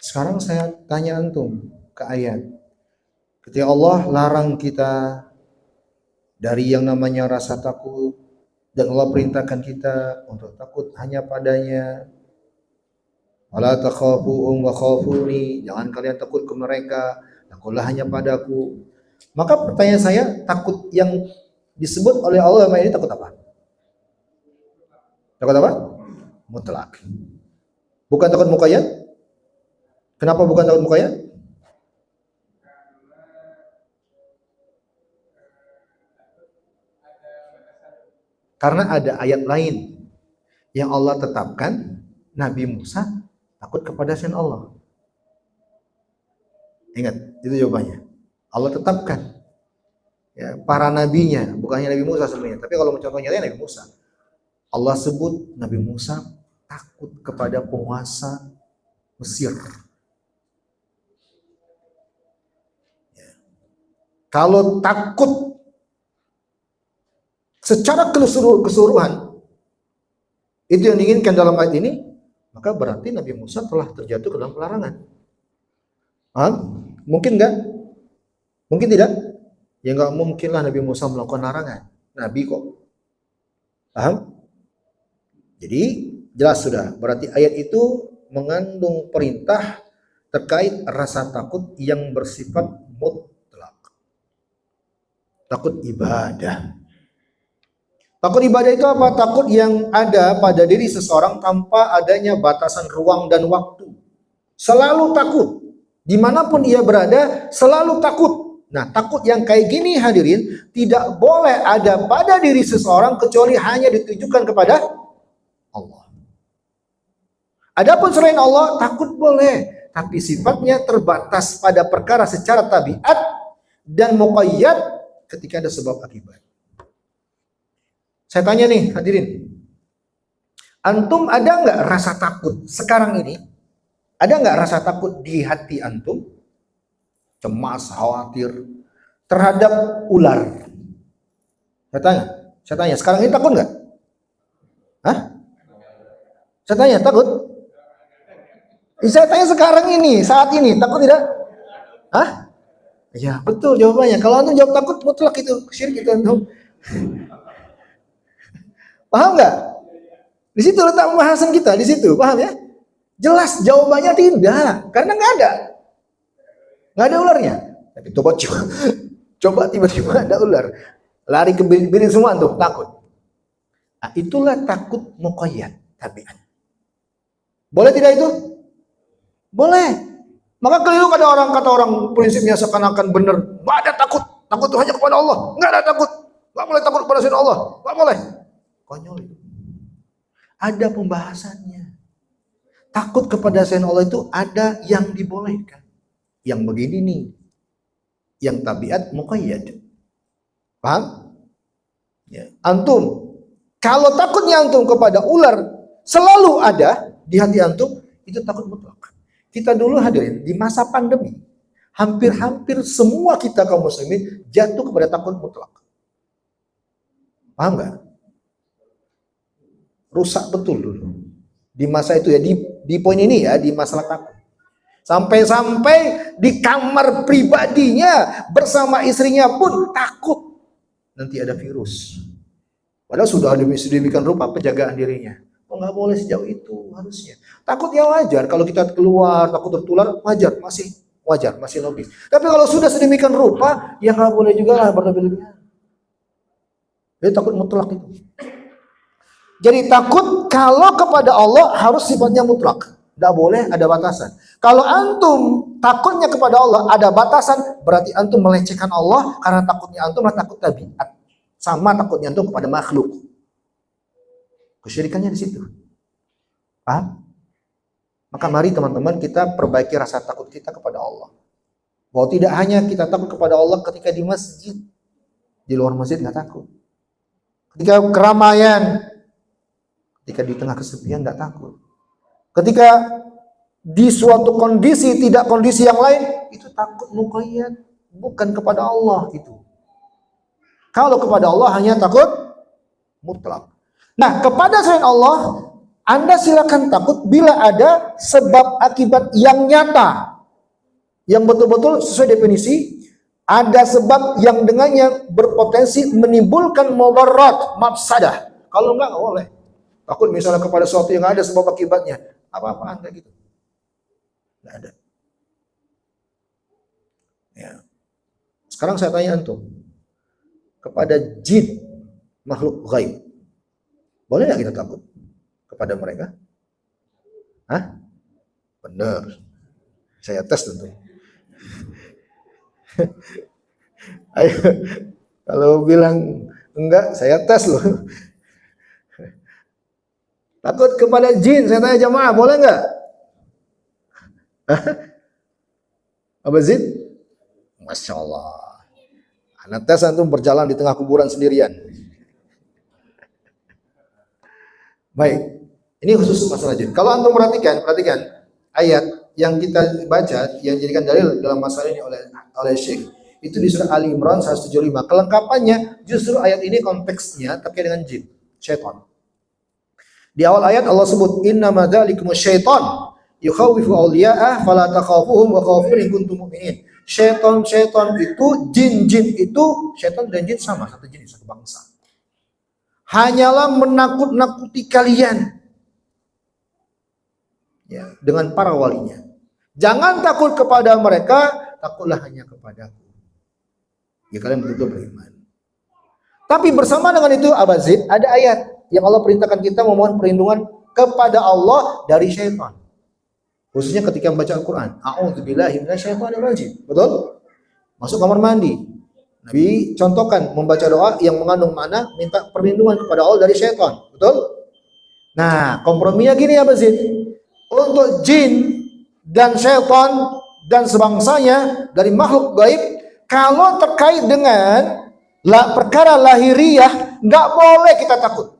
sekarang saya tanya antum ke ayat. Ketika Allah larang kita dari yang namanya rasa takut dan Allah perintahkan kita untuk takut hanya padanya. Wala takhafuhum wa khafuni, jangan kalian takut ke mereka, takutlah hanya padaku. Maka pertanyaan saya, takut yang disebut oleh Allah ini takut apa? Takut apa? Mutlak. Bukan takut muqayyad? Kenapa bukan takut muqayyad? Karena ada ayat lain yang Allah tetapkan Nabi Musa takut kepada selain Allah. Ingat, itu jawabannya. Allah tetapkan ya, para nabinya, bukannya Nabi Musa sebenarnya, tapi kalau mencontohnya Nabi Musa. Allah sebut Nabi Musa takut kepada penguasa Mesir. Ya. Kalau takut secara keseluruhan itu yang diinginkan dalam ayat ini, maka berarti Nabi Musa telah terjatuh ke dalam pelarangan. Paham? Mungkin enggak? Mungkin tidak? Ya enggak mungkinlah Nabi Musa melakukan larangan. Nabi kok. Paham? Jadi jelas sudah. Berarti ayat itu mengandung perintah terkait rasa takut yang bersifat mutlak. Takut ibadah. Takut ibadah itu apa? Takut yang ada pada diri seseorang tanpa adanya batasan ruang dan waktu. Selalu takut. Dimanapun ia berada, selalu takut. Nah, takut yang kayak gini hadirin, tidak boleh ada pada diri seseorang kecuali hanya ditujukan kepada Allah. Adapun selain Allah, takut boleh. Tapi sifatnya terbatas pada perkara secara tabiat dan muqayyad ketika ada sebab akibat. Saya tanya nih hadirin, antum ada nggak rasa takut sekarang ini? Ada nggak rasa takut di hati antum? Cemas, khawatir terhadap ular? Saya tanya, sekarang ini takut nggak? Hah? Saya tanya, takut? Saya tanya sekarang ini, saat ini, takut tidak? Hah? Ya, betul jawabannya. Kalau antum jawab takut mutlak itu syirik itu antum. Paham nggak? Di situ letak pembahasan kita, di situ. Paham ya? Jelas jawabannya tidak, karena nggak ada ularnya. Tapi coba tiba-tiba ada ular, lari ke bilik semua antum takut. Nah, itulah takut muqayyad tabiat. Boleh tidak itu? Boleh. Maka keliru kata orang prinsipnya seakan-akan benar. Nggak ada takut itu hanya kepada Allah. Nggak ada takut, nggak boleh takut kepada selain Allah, nggak boleh. Konyol itu. Ada pembahasannya. Takut kepada selain Allah itu ada yang dibolehkan. Yang begini nih, yang tabiat muqayyad. Paham? Ya. Antum, kalau takutnya antum kepada ular selalu ada di hati antum, itu takut mutlak. Kita dulu hadirin di masa pandemi, hampir-hampir semua kita kaum muslimin jatuh kepada takut mutlak. Paham nggak? Rusak betul dulu di masa itu ya, di poin ini ya, di masalah takut. Sampai-sampai di kamar pribadinya bersama istrinya pun takut nanti ada virus. Padahal sudah sedemikian rupa penjagaan dirinya. Oh, nggak boleh sejauh itu harusnya. Takut ya wajar, kalau kita keluar takut tertular wajar, masih logis. Tapi kalau sudah sedemikian rupa, ya nggak boleh juga lah berlebih-lebihan. Jadi takut mutlak itu. Jadi takut kalau kepada Allah harus sifatnya mutlak, nggak boleh ada batasan. Kalau antum takutnya kepada Allah ada batasan, berarti antum melecehkan Allah karena takutnya antum adalah takut tabiat, sama takutnya antum kepada makhluk. Kesyirikannya di situ. Paham? Maka mari teman-teman kita perbaiki rasa takut kita kepada Allah. Bahwa tidak hanya kita takut kepada Allah ketika di masjid. Di luar masjid nggak takut. Ketika keramaian, ketika di tengah kesepian nggak takut. Ketika di suatu kondisi tidak kondisi yang lain, itu takut muqayyad, bukan kepada Allah itu. Kalau kepada Allah hanya takut mutlak. Nah, kepada selain Allah, Anda silakan takut bila ada sebab akibat yang nyata, yang betul-betul sesuai definisi. Ada sebab yang dengannya berpotensi menimbulkan mudarat, mafsadah. Kalau enggak boleh. Takut misalnya kepada sesuatu yang ada sebab akibatnya, apa-apaan kayak gitu. Enggak ada. Ya. Sekarang saya tanya antum, kepada jin, makhluk gaib, boleh nggak kita takut kepada mereka? Hah? Benar. Saya tes tentu. Ayo, kalau bilang enggak, saya tes loh. Takut kepada jin, saya tanya jamaah, boleh nggak? Apa zin? Masya Allah. Anak tes antum berjalan di tengah kuburan sendirian. Baik, ini khusus masalah jin. Kalau antum perhatikan ayat yang kita baca, yang dijadikan dalil dalam masalah ini oleh Syekh, itu di surah Ali Imran 175. Kelengkapannya justru ayat ini konteksnya terkait dengan jin, syaitan. Di awal ayat Allah sebut innama dzalikumus syaitan yukhawifu awliya'ah fala takhafuhum wa khafun in kuntum mu'minin. Syaitan itu, jin itu, syaitan dan jin sama, satu jenis, satu bangsa. Hanyalah menakut-nakuti kalian ya, dengan para walinya. Jangan takut kepada mereka, takutlah hanya kepadaku. Ya kalian betul-betul beriman. Tapi bersama dengan itu Abazid, ada ayat yang Allah perintahkan kita memohon perlindungan kepada Allah dari syaitan. Khususnya ketika membaca Al-Quran. A'udzubillahi minasyaitonir rajim. Betul? Masuk kamar mandi, Nabi contohkan membaca doa yang mengandung makna minta perlindungan kepada Allah dari syaitan. Betul? Nah, komprominya gini ya Bazid. Untuk jin dan syaitan dan sebangsanya dari makhluk gaib, kalau terkait dengan perkara lahiriah, nggak boleh kita takut.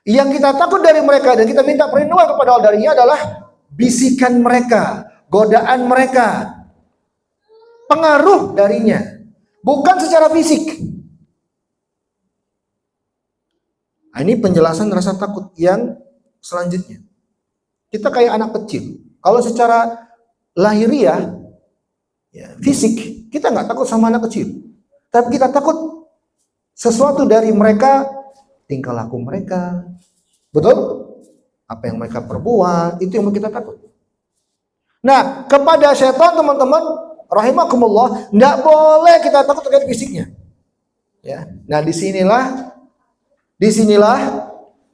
Yang kita takut dari mereka dan kita minta perlindungan kepada Allah darinya adalah bisikan mereka, godaan mereka, pengaruh darinya, bukan secara fisik. Nah, ini penjelasan rasa takut yang selanjutnya. Kita kayak anak kecil. Kalau secara lahiriah, ya, fisik, Kita nggak takut sama anak kecil, tapi kita takut sesuatu dari mereka, tingkah laku mereka, betul? Apa yang mereka perbuat, itu yang kita takut. Nah, kepada setan teman-teman, rahimakumullah, nggak boleh kita takut terkait fisiknya. Ya, nah disinilah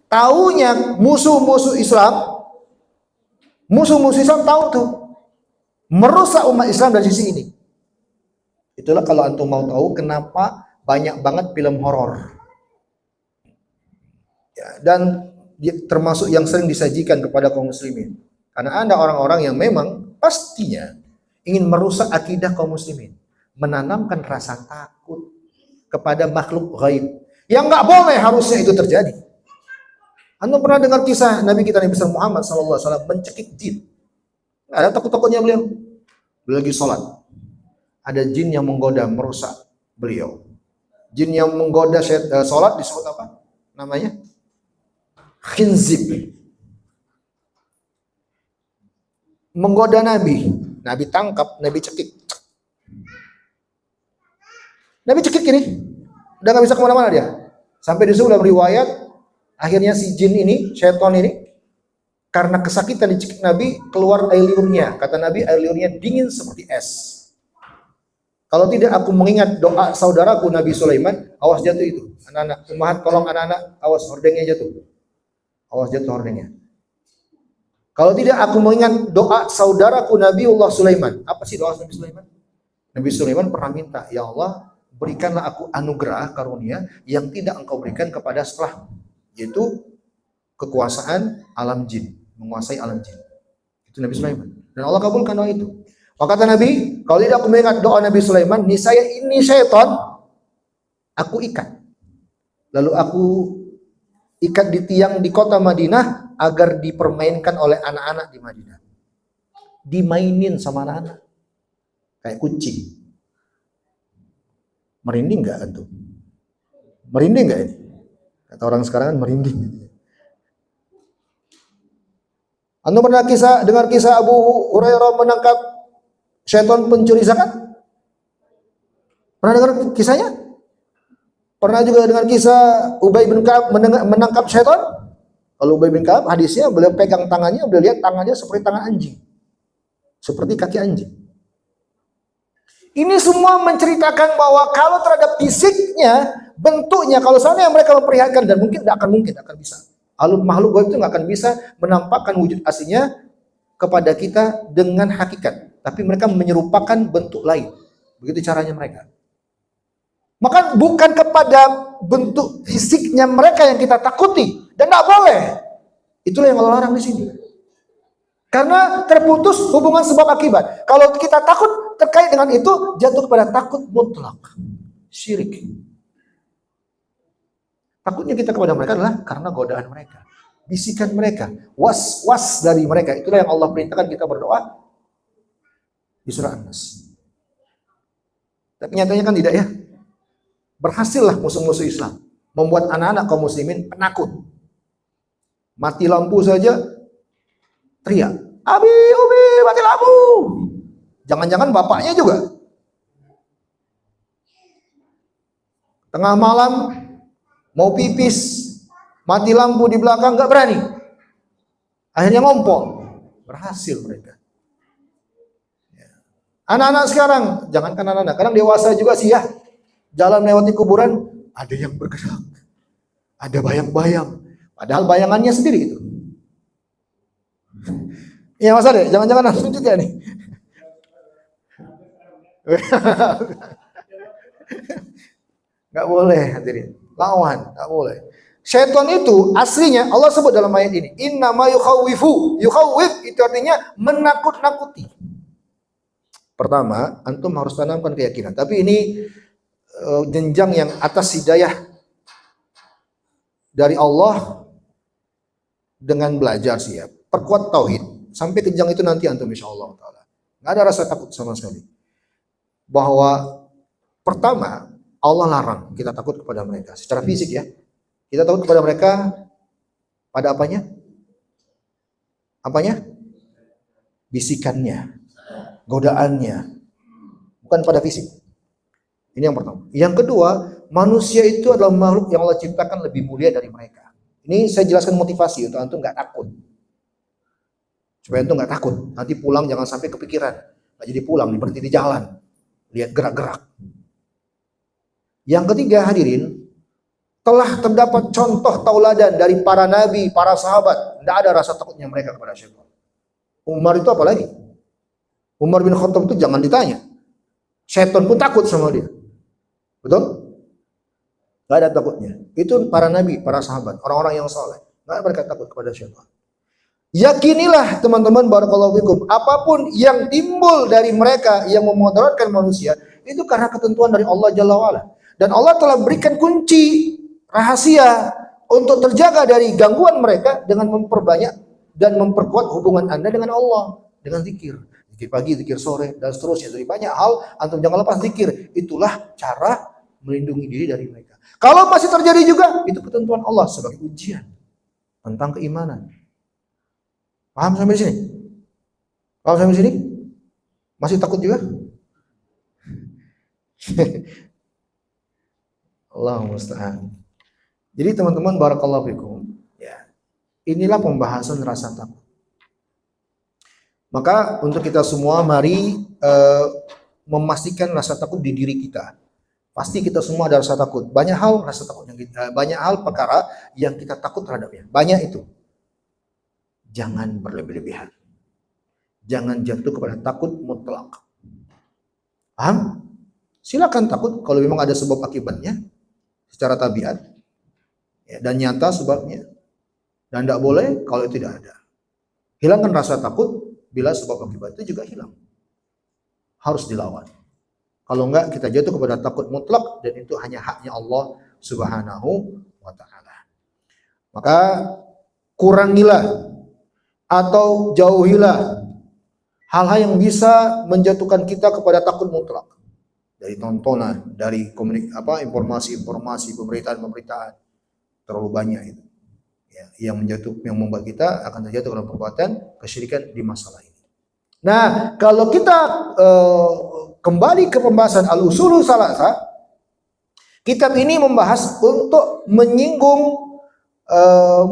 taunya musuh-musuh Islam tahu tuh merusak umat Islam dari sisi ini. Itulah kalau antum mau tahu kenapa banyak banget film horor. Ya, dan termasuk yang sering disajikan kepada kaum muslimin. Karena ada orang-orang yang memang pastinya ingin merusak akidah kaum muslimin, menanamkan rasa takut kepada makhluk gaib. Yang nggak boleh harusnya itu terjadi. Anda pernah dengar kisah Nabi kita Nabi Muhammad SAW mencekik jin? Nggak ada takut-takutnya beliau. Beliau lagi sholat. Ada jin yang menggoda, merusak beliau. Jin yang menggoda sholat disebut apa? Namanya? Khinzib. Menggoda Nabi. Nabi tangkap, Nabi cekik. Nabi cekik ini. Udah gak bisa kemana-mana dia. Sampai disebut dalam riwayat, akhirnya si jin ini, syaitan ini, karena kesakitan dicekik Nabi, keluar air liurnya. Kata Nabi, air liurnya dingin seperti es. Kalau tidak aku mengingat doa saudaraku Nabi Sulaiman, awas jatuh itu. Anak-anak, umat tolong anak-anak, awas hordengnya jatuh. Awas jatuh hordengnya. Kalau tidak aku mengingat doa saudaraku Nabiullah Sulaiman. Apa sih doa Nabi Sulaiman? Nabi Sulaiman pernah minta, ya Allah, berikanlah aku anugerah karunia yang tidak engkau berikan kepada setelah, yaitu kekuasaan alam jin, menguasai alam jin. Itu Nabi Sulaiman. Dan Allah kabulkan doa itu. Maka kata Nabi, kalau tidak aku mengingat doa Nabi Sulaiman, niscaya ini syaitan aku ikat. Lalu aku ikat di tiang di kota Madinah agar dipermainkan oleh anak-anak di Madinah. Dimainin sama anak-anak. Kayak kucing. Merinding nggak antum? Merinding nggak ini? Kata orang sekarang kan merinding. Antum pernah dengar kisah Abu Hurairah menangkap syaitan pencuri zakat? Pernah dengar kisahnya? Pernah juga dengar kisah Ubay bin Ka'ab menangkap syaitan? Kalau Ubay bin Ka'ab hadisnya beliau pegang tangannya, beliau lihat tangannya seperti tangan anjing. Seperti kaki anjing. Ini semua menceritakan bahwa kalau terhadap fisiknya, bentuknya, kalau seandainya mereka memperlihatkan, dan mungkin tidak akan bisa. Makhluk gaib itu nggak akan bisa menampakkan wujud aslinya kepada kita dengan hakikat. Tapi mereka menyerupakan bentuk lain. Begitu caranya mereka. Maka bukan kepada bentuk fisiknya mereka yang kita takuti. Dan tidak boleh. Itulah yang Allah larang di sini. Karena terputus hubungan sebab akibat. Kalau kita takut terkait dengan itu, jatuh kepada takut mutlak. Syirik. Takutnya kita kepada mereka adalah karena godaan mereka. Bisikan mereka. Was-was dari mereka. Itulah yang Allah perintahkan kita berdoa di surah An-Nas. Tapi nyatanya kan tidak ya. Berhasillah musuh-musuh Islam membuat anak-anak kaum muslimin penakut. Mati lampu saja teriak, "Abi, Ubi, mati lampu." Jangan-jangan bapaknya juga. Tengah malam mau pipis, mati lampu di belakang, nggak berani. Akhirnya ngompol. Berhasil mereka. Anak-anak sekarang, jangankan anak-anak, kadang dewasa juga sih ya. Jalan melewati kuburan, ada yang bergerak. Ada bayang-bayang. Padahal bayangannya sendiri itu. Iya Mas Ade, jangan-jangan langsung juga nih. Gak boleh hadirin. Lawan, gak boleh. Syaitan itu aslinya Allah sebut dalam ayat ini, innama yukhawwifu. Yukhawwif itu artinya menakut-nakuti. Pertama, antum harus tanamkan keyakinan. Tapi ini jenjang yang atas hidayah dari Allah dengan belajar sih ya. Perkuat tauhid. Sampai ke jenjang itu nanti antum insyaallah taala. Enggak ada rasa takut sama sekali. Bahwa pertama, Allah larang kita takut kepada mereka secara fisik ya. Kita takut kepada mereka pada apanya? Apanya? Bisikannya, godaannya. bukan pada fisik. Ini yang pertama. Yang kedua, manusia itu adalah makhluk yang Allah ciptakan lebih mulia dari mereka. Ini saya jelaskan motivasi untuk antum nggak takut. Supaya antum nggak takut. Nanti pulang jangan sampai kepikiran. Nggak jadi pulang, berhenti di jalan. Lihat gerak-gerak. Yang ketiga, hadirin, telah terdapat contoh tauladan dari para nabi, para sahabat. Tidak ada rasa takutnya mereka kepada syaitan. Umar itu apa lagi? Umar bin Khattab itu jangan ditanya. Syaitan pun takut sama dia. Betul? Gak ada takutnya. Itu para nabi, para sahabat, orang-orang yang saleh. Gak ada mereka takut kepada syaitan. Yakinilah teman-teman, barakallahu fikum, apapun yang timbul dari mereka yang memudaratkan manusia, itu karena ketentuan dari Allah Jalla wa'ala. Dan Allah telah berikan kunci rahasia untuk terjaga dari gangguan mereka dengan memperbanyak dan memperkuat hubungan Anda dengan Allah, dengan zikir. Zikir pagi, zikir sore, dan seterusnya. Dari banyak hal, antum jangan lepas zikir. Itulah cara melindungi diri dari mereka. Kalau masih terjadi juga, itu ketentuan Allah sebagai ujian tentang keimanan. Paham sampai di sini? Paham sampai di sini? Masih takut juga? Allah musta'an. Jadi teman-teman, barakallahu fikum, ya. Inilah pembahasan rasa takut. Maka untuk kita semua, mari memastikan rasa takut di diri kita. Pasti kita semua ada rasa takut. Banyak hal rasa takut yang banyak hal perkara yang kita takut terhadapnya. Banyak itu. Jangan berlebih-lebihan. Jangan jatuh kepada takut mutlak. Paham? Silakan takut kalau memang ada sebab akibatnya secara tabiat, ya, dan nyata sebabnya. Dan tidak boleh kalau tidak ada. Hilangkan rasa takut bila sebab akibat itu juga hilang. Harus dilawan. Kalau enggak, kita jatuh kepada takut mutlak, dan itu hanya haknya Allah Subhanahu wa ta'ala. Maka kurangilah atau jauhilah hal-hal yang bisa menjatuhkan kita kepada takut mutlak. Dari tontonan, dari informasi-informasi, pemberitaan-pemberitaan, terlalu banyak itu. Ya, yang membuat kita akan terjatuh dalam perbuatan kesyirikan di masalah ini. Nah, kalau kita kembali ke pembahasan al-usulul salasa, kitab ini membahas untuk menyinggung,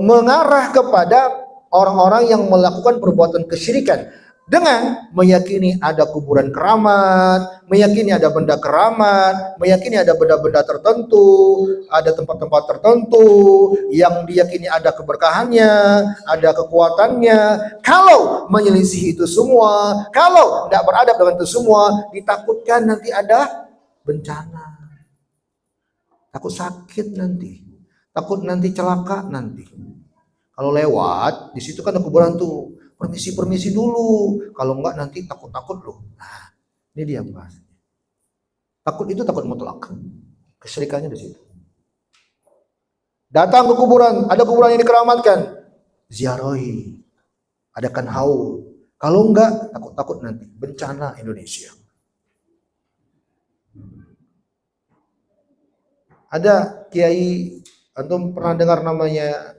mengarah kepada orang-orang yang melakukan perbuatan kesyirikan dengan meyakini ada kuburan keramat, meyakini ada benda keramat, meyakini ada benda-benda tertentu, ada tempat-tempat tertentu yang diyakini ada keberkahannya, ada kekuatannya. Kalau menyelisih itu semua, kalau tidak beradab dengan itu semua, ditakutkan nanti ada bencana, takut sakit nanti, takut nanti celaka nanti. Kalau lewat di situ kan ada kuburan tuh, permisi dulu, kalau enggak nanti takut loh. Nah, ini dia bahasanya. Takut itu takut mutlak. Kesyirikannya di situ. Datang ke kuburan, ada kuburan yang dikeramatkan, ziarahi, adakan haul. Kalau enggak, takut nanti bencana Indonesia. Ada kiai, antum pernah dengar namanya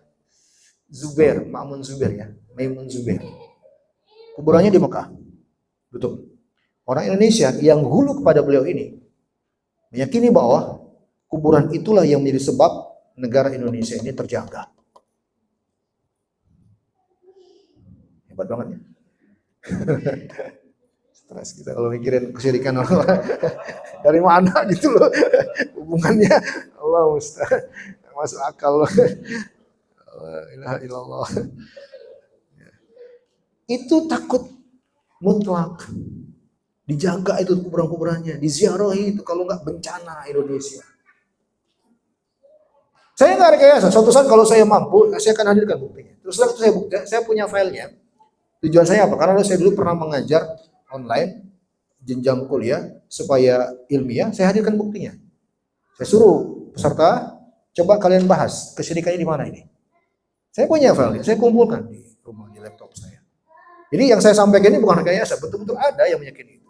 Zubair, Ma'mun Zubair ya, Maimun Zubair. Kuburannya di Mekah. Betul. Orang Indonesia yang hulu kepada beliau ini meyakini bahwa kuburan itulah yang menjadi sebab negara Indonesia ini terjaga. Hebat banget ya. Stres kita kalau mikirin kesyirikan orang dari mana gitu loh hubungannya. Allah Ustaz, masuk akal loh. La ilaha illallah. Itu takut mutlak. Dijaga itu kuburan-kuburannya, diziarahi itu, kalau enggak bencana Indonesia. Saya enggak rekayasa, suatu saat kalau saya mampu, saya akan hadirkan buktinya. Terus saya punya filenya. Tujuan saya apa? Karena saya dulu pernah mengajar online jenjang kuliah supaya ilmiah, saya hadirkan buktinya. Saya suruh peserta, coba kalian bahas kesyirikannya di mana ini. Saya punya file, saya kumpulkan di rumah, di laptop saya. Jadi yang saya sampaikan ini bukan rekayasa, betul-betul ada yang meyakini itu.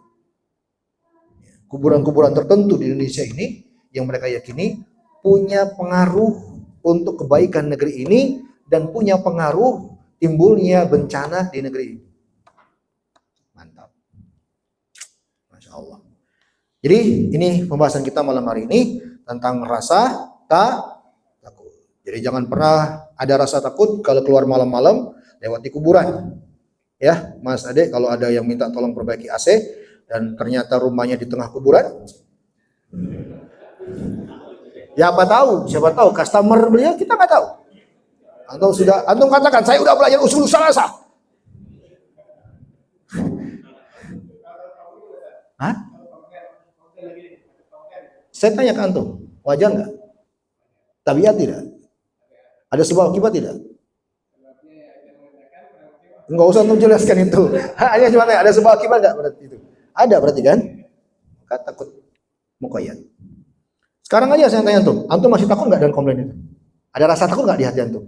Kuburan-kuburan tertentu di Indonesia ini yang mereka yakini punya pengaruh untuk kebaikan negeri ini dan punya pengaruh timbulnya bencana di negeri ini. Mantap. Masya Allah. Jadi ini pembahasan kita malam hari ini tentang rasa takut. Jadi jangan pernah ada rasa takut kalau keluar malam-malam lewati kuburan. Ya, Mas Ade, kalau ada yang minta tolong perbaiki AC dan ternyata rumahnya di tengah kuburan, ya apa tahu, siapa tahu customer beliau kita nggak tahu. Antum katakan saya udah belajar usul salasah. Hah? Saya tanya ke antum, wajar nggak? Tabiat tidak? Ada sebab akibat tidak? Enggak usah antum jelaskan itu. Hanya cuma tanya, ada sebab akibat nggak berarti itu? Ada berarti kan? Maka takut muqayyad. Sekarang aja saya tanya antum masih takut nggak dengan komplain itu? Ada rasa takut nggak di hati antum?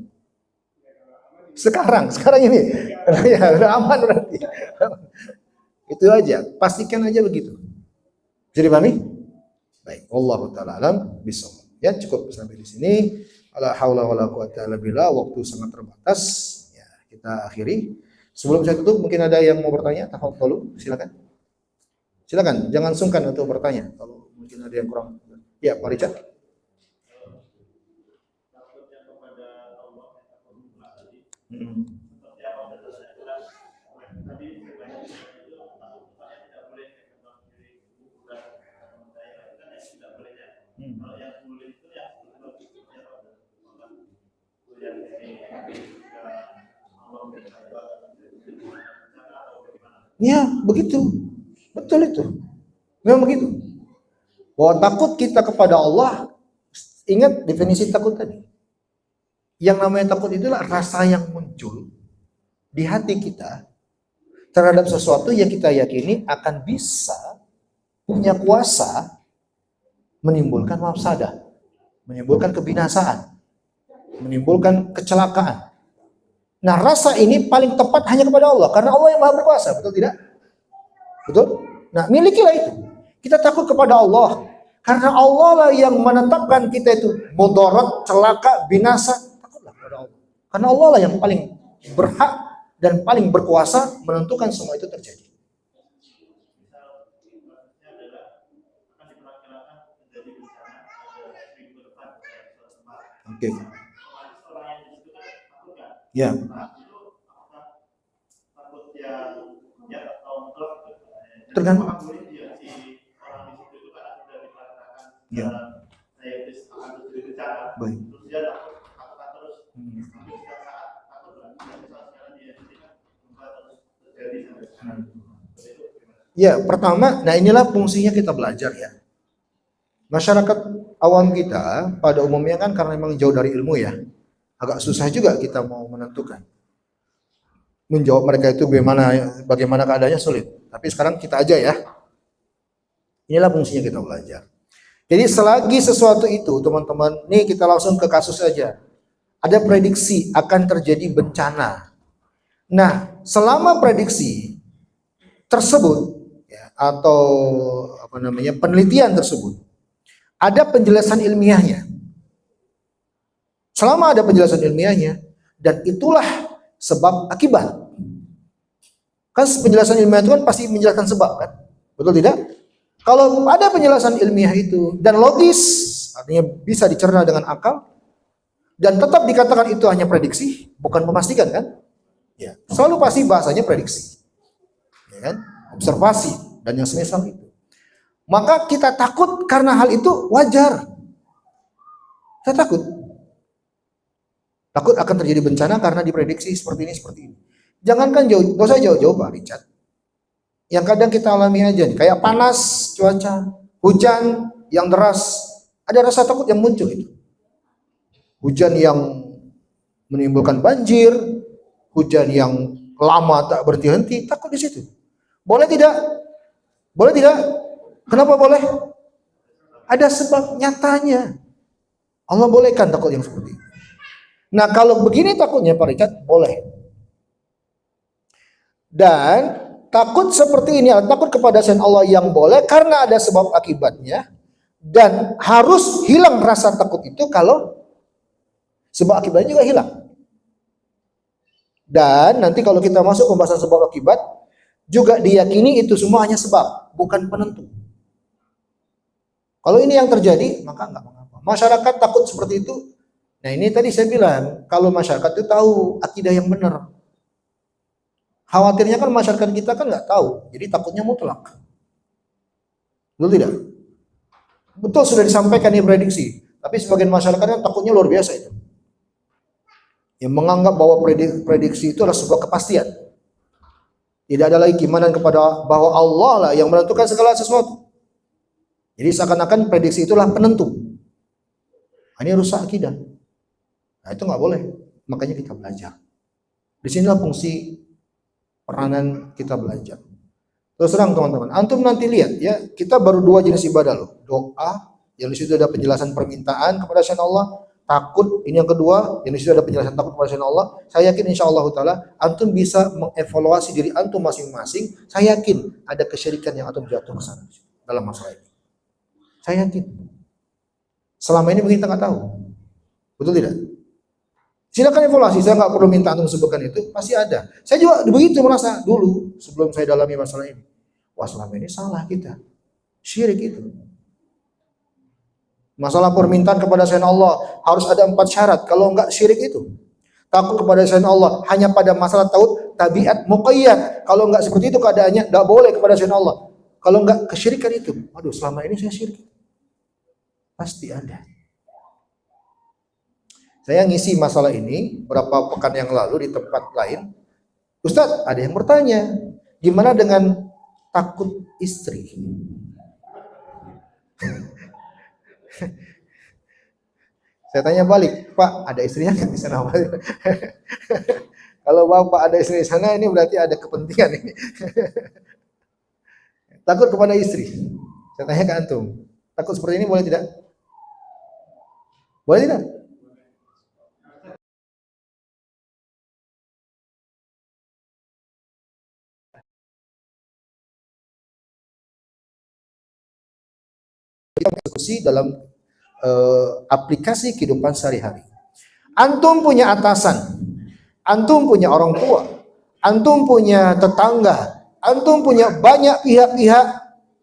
Sekarang ini, ya udah aman berarti. Itu aja, pastikan aja begitu. Jadi pahami? Baik, wallahu taala alam bisawab. Ya, cukup sampai di sini. La haula wala quwata illa billah, waktu sangat terbatas. Ya, kita akhiri. Sebelum saya tutup, mungkin ada yang mau bertanya? Tafadhalu, silakan. Silakan, jangan sungkan untuk bertanya. Kalau mungkin ada yang kurang. Ya, Pak Richard. Ya, begitu. Betul itu. Memang begitu. Bahwa takut kita kepada Allah, ingat definisi takut tadi. Yang namanya takut itulah rasa yang muncul di hati kita terhadap sesuatu yang kita yakini akan bisa punya kuasa menimbulkan mafsadah, menimbulkan kebinasaan, menimbulkan kecelakaan. Nah, rasa ini paling tepat hanya kepada Allah, karena Allah yang Maha Berkuasa, betul tidak? Betul? Nah, milikilah itu. Kita takut kepada Allah, karena Allah lah yang menetapkan kita itu mudarat, celaka, binasa. Takutlah kepada Allah, karena Allah lah yang paling berhak dan paling berkuasa menentukan semua itu terjadi. Oke. Ya. Tergantung. Ya. Baik. Ya, pertama, nah inilah fungsinya kita belajar ya. Masyarakat awam kita pada umumnya kan karena memang jauh dari ilmu ya, agak susah juga kita mau menentukan. Menjawab mereka itu bagaimana keadaannya sulit. Tapi sekarang kita aja ya. Inilah fungsinya kita belajar. Jadi selagi sesuatu itu teman-teman, nih kita langsung ke kasus saja. Ada prediksi akan terjadi bencana. Nah, selama prediksi tersebut ya, atau penelitian tersebut ada penjelasan ilmiahnya. Selama ada penjelasan ilmiahnya dan itulah sebab akibat. Kan penjelasan ilmiah itu kan pasti menjelaskan sebab kan? Betul tidak? Kalau ada penjelasan ilmiah itu dan logis, artinya bisa dicerna dengan akal dan tetap dikatakan itu hanya prediksi, bukan memastikan kan? Ya, selalu pasti bahasanya prediksi. Ya kan? Observasi dan yang semisal itu. Maka kita takut karena hal itu wajar. Saya takut. Takut akan terjadi bencana karena diprediksi seperti ini. Jangankan jauh, gak usah jauh-jauh Pak Richard. Yang kadang kita alami aja nih, kayak panas cuaca, hujan yang deras, ada rasa takut yang muncul itu. Hujan yang menimbulkan banjir, hujan yang lama tak berhenti-henti, takut di situ. Boleh tidak? Boleh tidak? Kenapa boleh? Ada sebab nyatanya. Allah bolehkan takut yang seperti itu. Nah, kalau begini takutnya Pak Richard, boleh. Dan takut seperti ini, takut kepada selain Allah yang boleh karena ada sebab akibatnya dan harus hilang rasa takut itu kalau sebab akibatnya juga hilang. Dan nanti kalau kita masuk pembahasan sebab akibat juga diyakini itu semua hanya sebab, bukan penentu. Kalau ini yang terjadi, maka enggak mengapa. Masyarakat takut seperti itu. Nah, ini tadi saya bilang, kalau masyarakat itu tahu akidah yang benar. Khawatirnya kan masyarakat kita kan nggak tahu, jadi takutnya mutlak. Betul tidak? Betul sudah disampaikan ini prediksi, tapi sebagian masyarakatnya takutnya luar biasa itu. Yang menganggap bahwa prediksi itu adalah sebuah kepastian. Tidak ada lagi keimanan kepada bahwa Allah lah yang menentukan segala sesuatu. Jadi seakan-akan prediksi itulah penentu. Ini rusak akidah. Nah, itu nggak boleh. Makanya kita belajar. Di sinilah fungsi peranan kita belajar. Terus terang teman-teman, antum nanti lihat ya, kita baru 2 jenis ibadah loh. Doa, yang di situ ada penjelasan permintaan kepada selain Allah, takut, ini yang kedua, yang di situ ada penjelasan takut kepada selain Allah. Saya yakin insyaallah taala antum bisa mengevaluasi diri antum masing-masing. Saya yakin ada kesyirikan yang antum jatuh ke sana dalam masalah ini. Saya yakin. Selama ini mungkin kita nggak tahu. Betul tidak? Silakan evaluasi, saya nggak perlu minta antum sebutkan itu, pasti ada. Saya juga begitu merasa dulu sebelum saya dalami masalah ini. Wah, selama ini salah kita. Syirik itu. Masalah permintaan kepada selain Allah harus ada 4 syarat. Kalau enggak syirik itu. Takut kepada selain Allah hanya pada masalah tabiat muqayyad. Kalau enggak seperti itu keadaannya, enggak boleh kepada selain Allah. Kalau enggak kesyirikan itu. Aduh, selama ini saya syirik. Pasti ada. Saya ngisi masalah ini berapa pekan yang lalu di tempat lain. Ustadz, ada yang bertanya, gimana dengan takut istri? Saya tanya balik, Pak, ada istrinya nggak di sana? Kalau Bapak ada istri di sana, ini berarti ada kepentingan ini. Takut kepada istri. Saya tanya ke antum, takut seperti ini boleh tidak? Boleh tidak? Kita diskusi dalam aplikasi kehidupan sehari-hari. Antum punya atasan, antum punya orang tua, antum punya tetangga, antum punya banyak pihak-pihak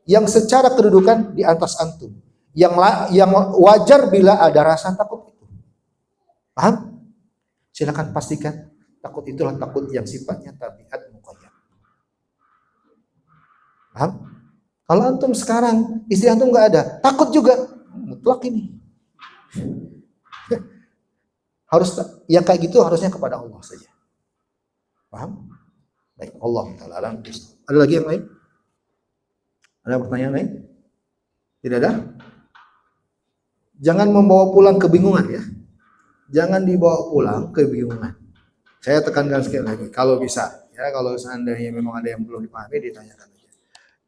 yang secara kedudukan di atas antum. Yang wajar bila ada rasa takut itu. Paham? Silakan pastikan takut itulah takut yang sifatnya tabiat muqayyad. Paham? Kalau antum sekarang istri antum nggak ada, takut juga, mutlak ini. Harus yang kayak gitu harusnya kepada Allah saja. Paham? Baik, Allah taala alam. Ada lagi yang lain? Ada pertanyaan lain? Tidak ada? Jangan membawa pulang kebingungan ya. Jangan dibawa pulang kebingungan. Saya tekankan sekali lagi, kalau bisa ya, kalau seandainya memang ada yang belum dipahami ditanyakan aja.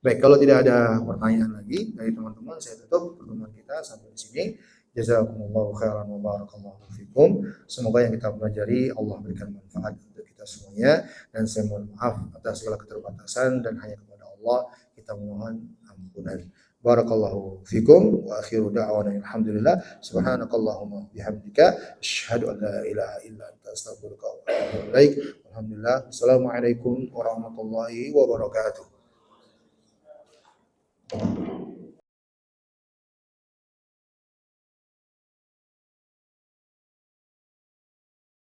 Baik, kalau tidak ada pertanyaan lagi dari teman-teman, saya tutup pertemuan kita sampai di sini. Jazakumullahu khairan wa barakallahu fikum. Semoga yang kita pelajari Allah berikan manfaat untuk kita semuanya, dan saya mohon maaf atas segala keterbatasan dan hanya kepada Allah kita mohon ampunan. Barakallahu fikum wa akhiru da'wana alhamdulillah subhanakallahumma bihamdika asyhadu an la ilaha illa anta astaghfiruka wa atubu ilaik. Alhamdulillah. Assalamualaikum warahmatullahi wabarakatuh.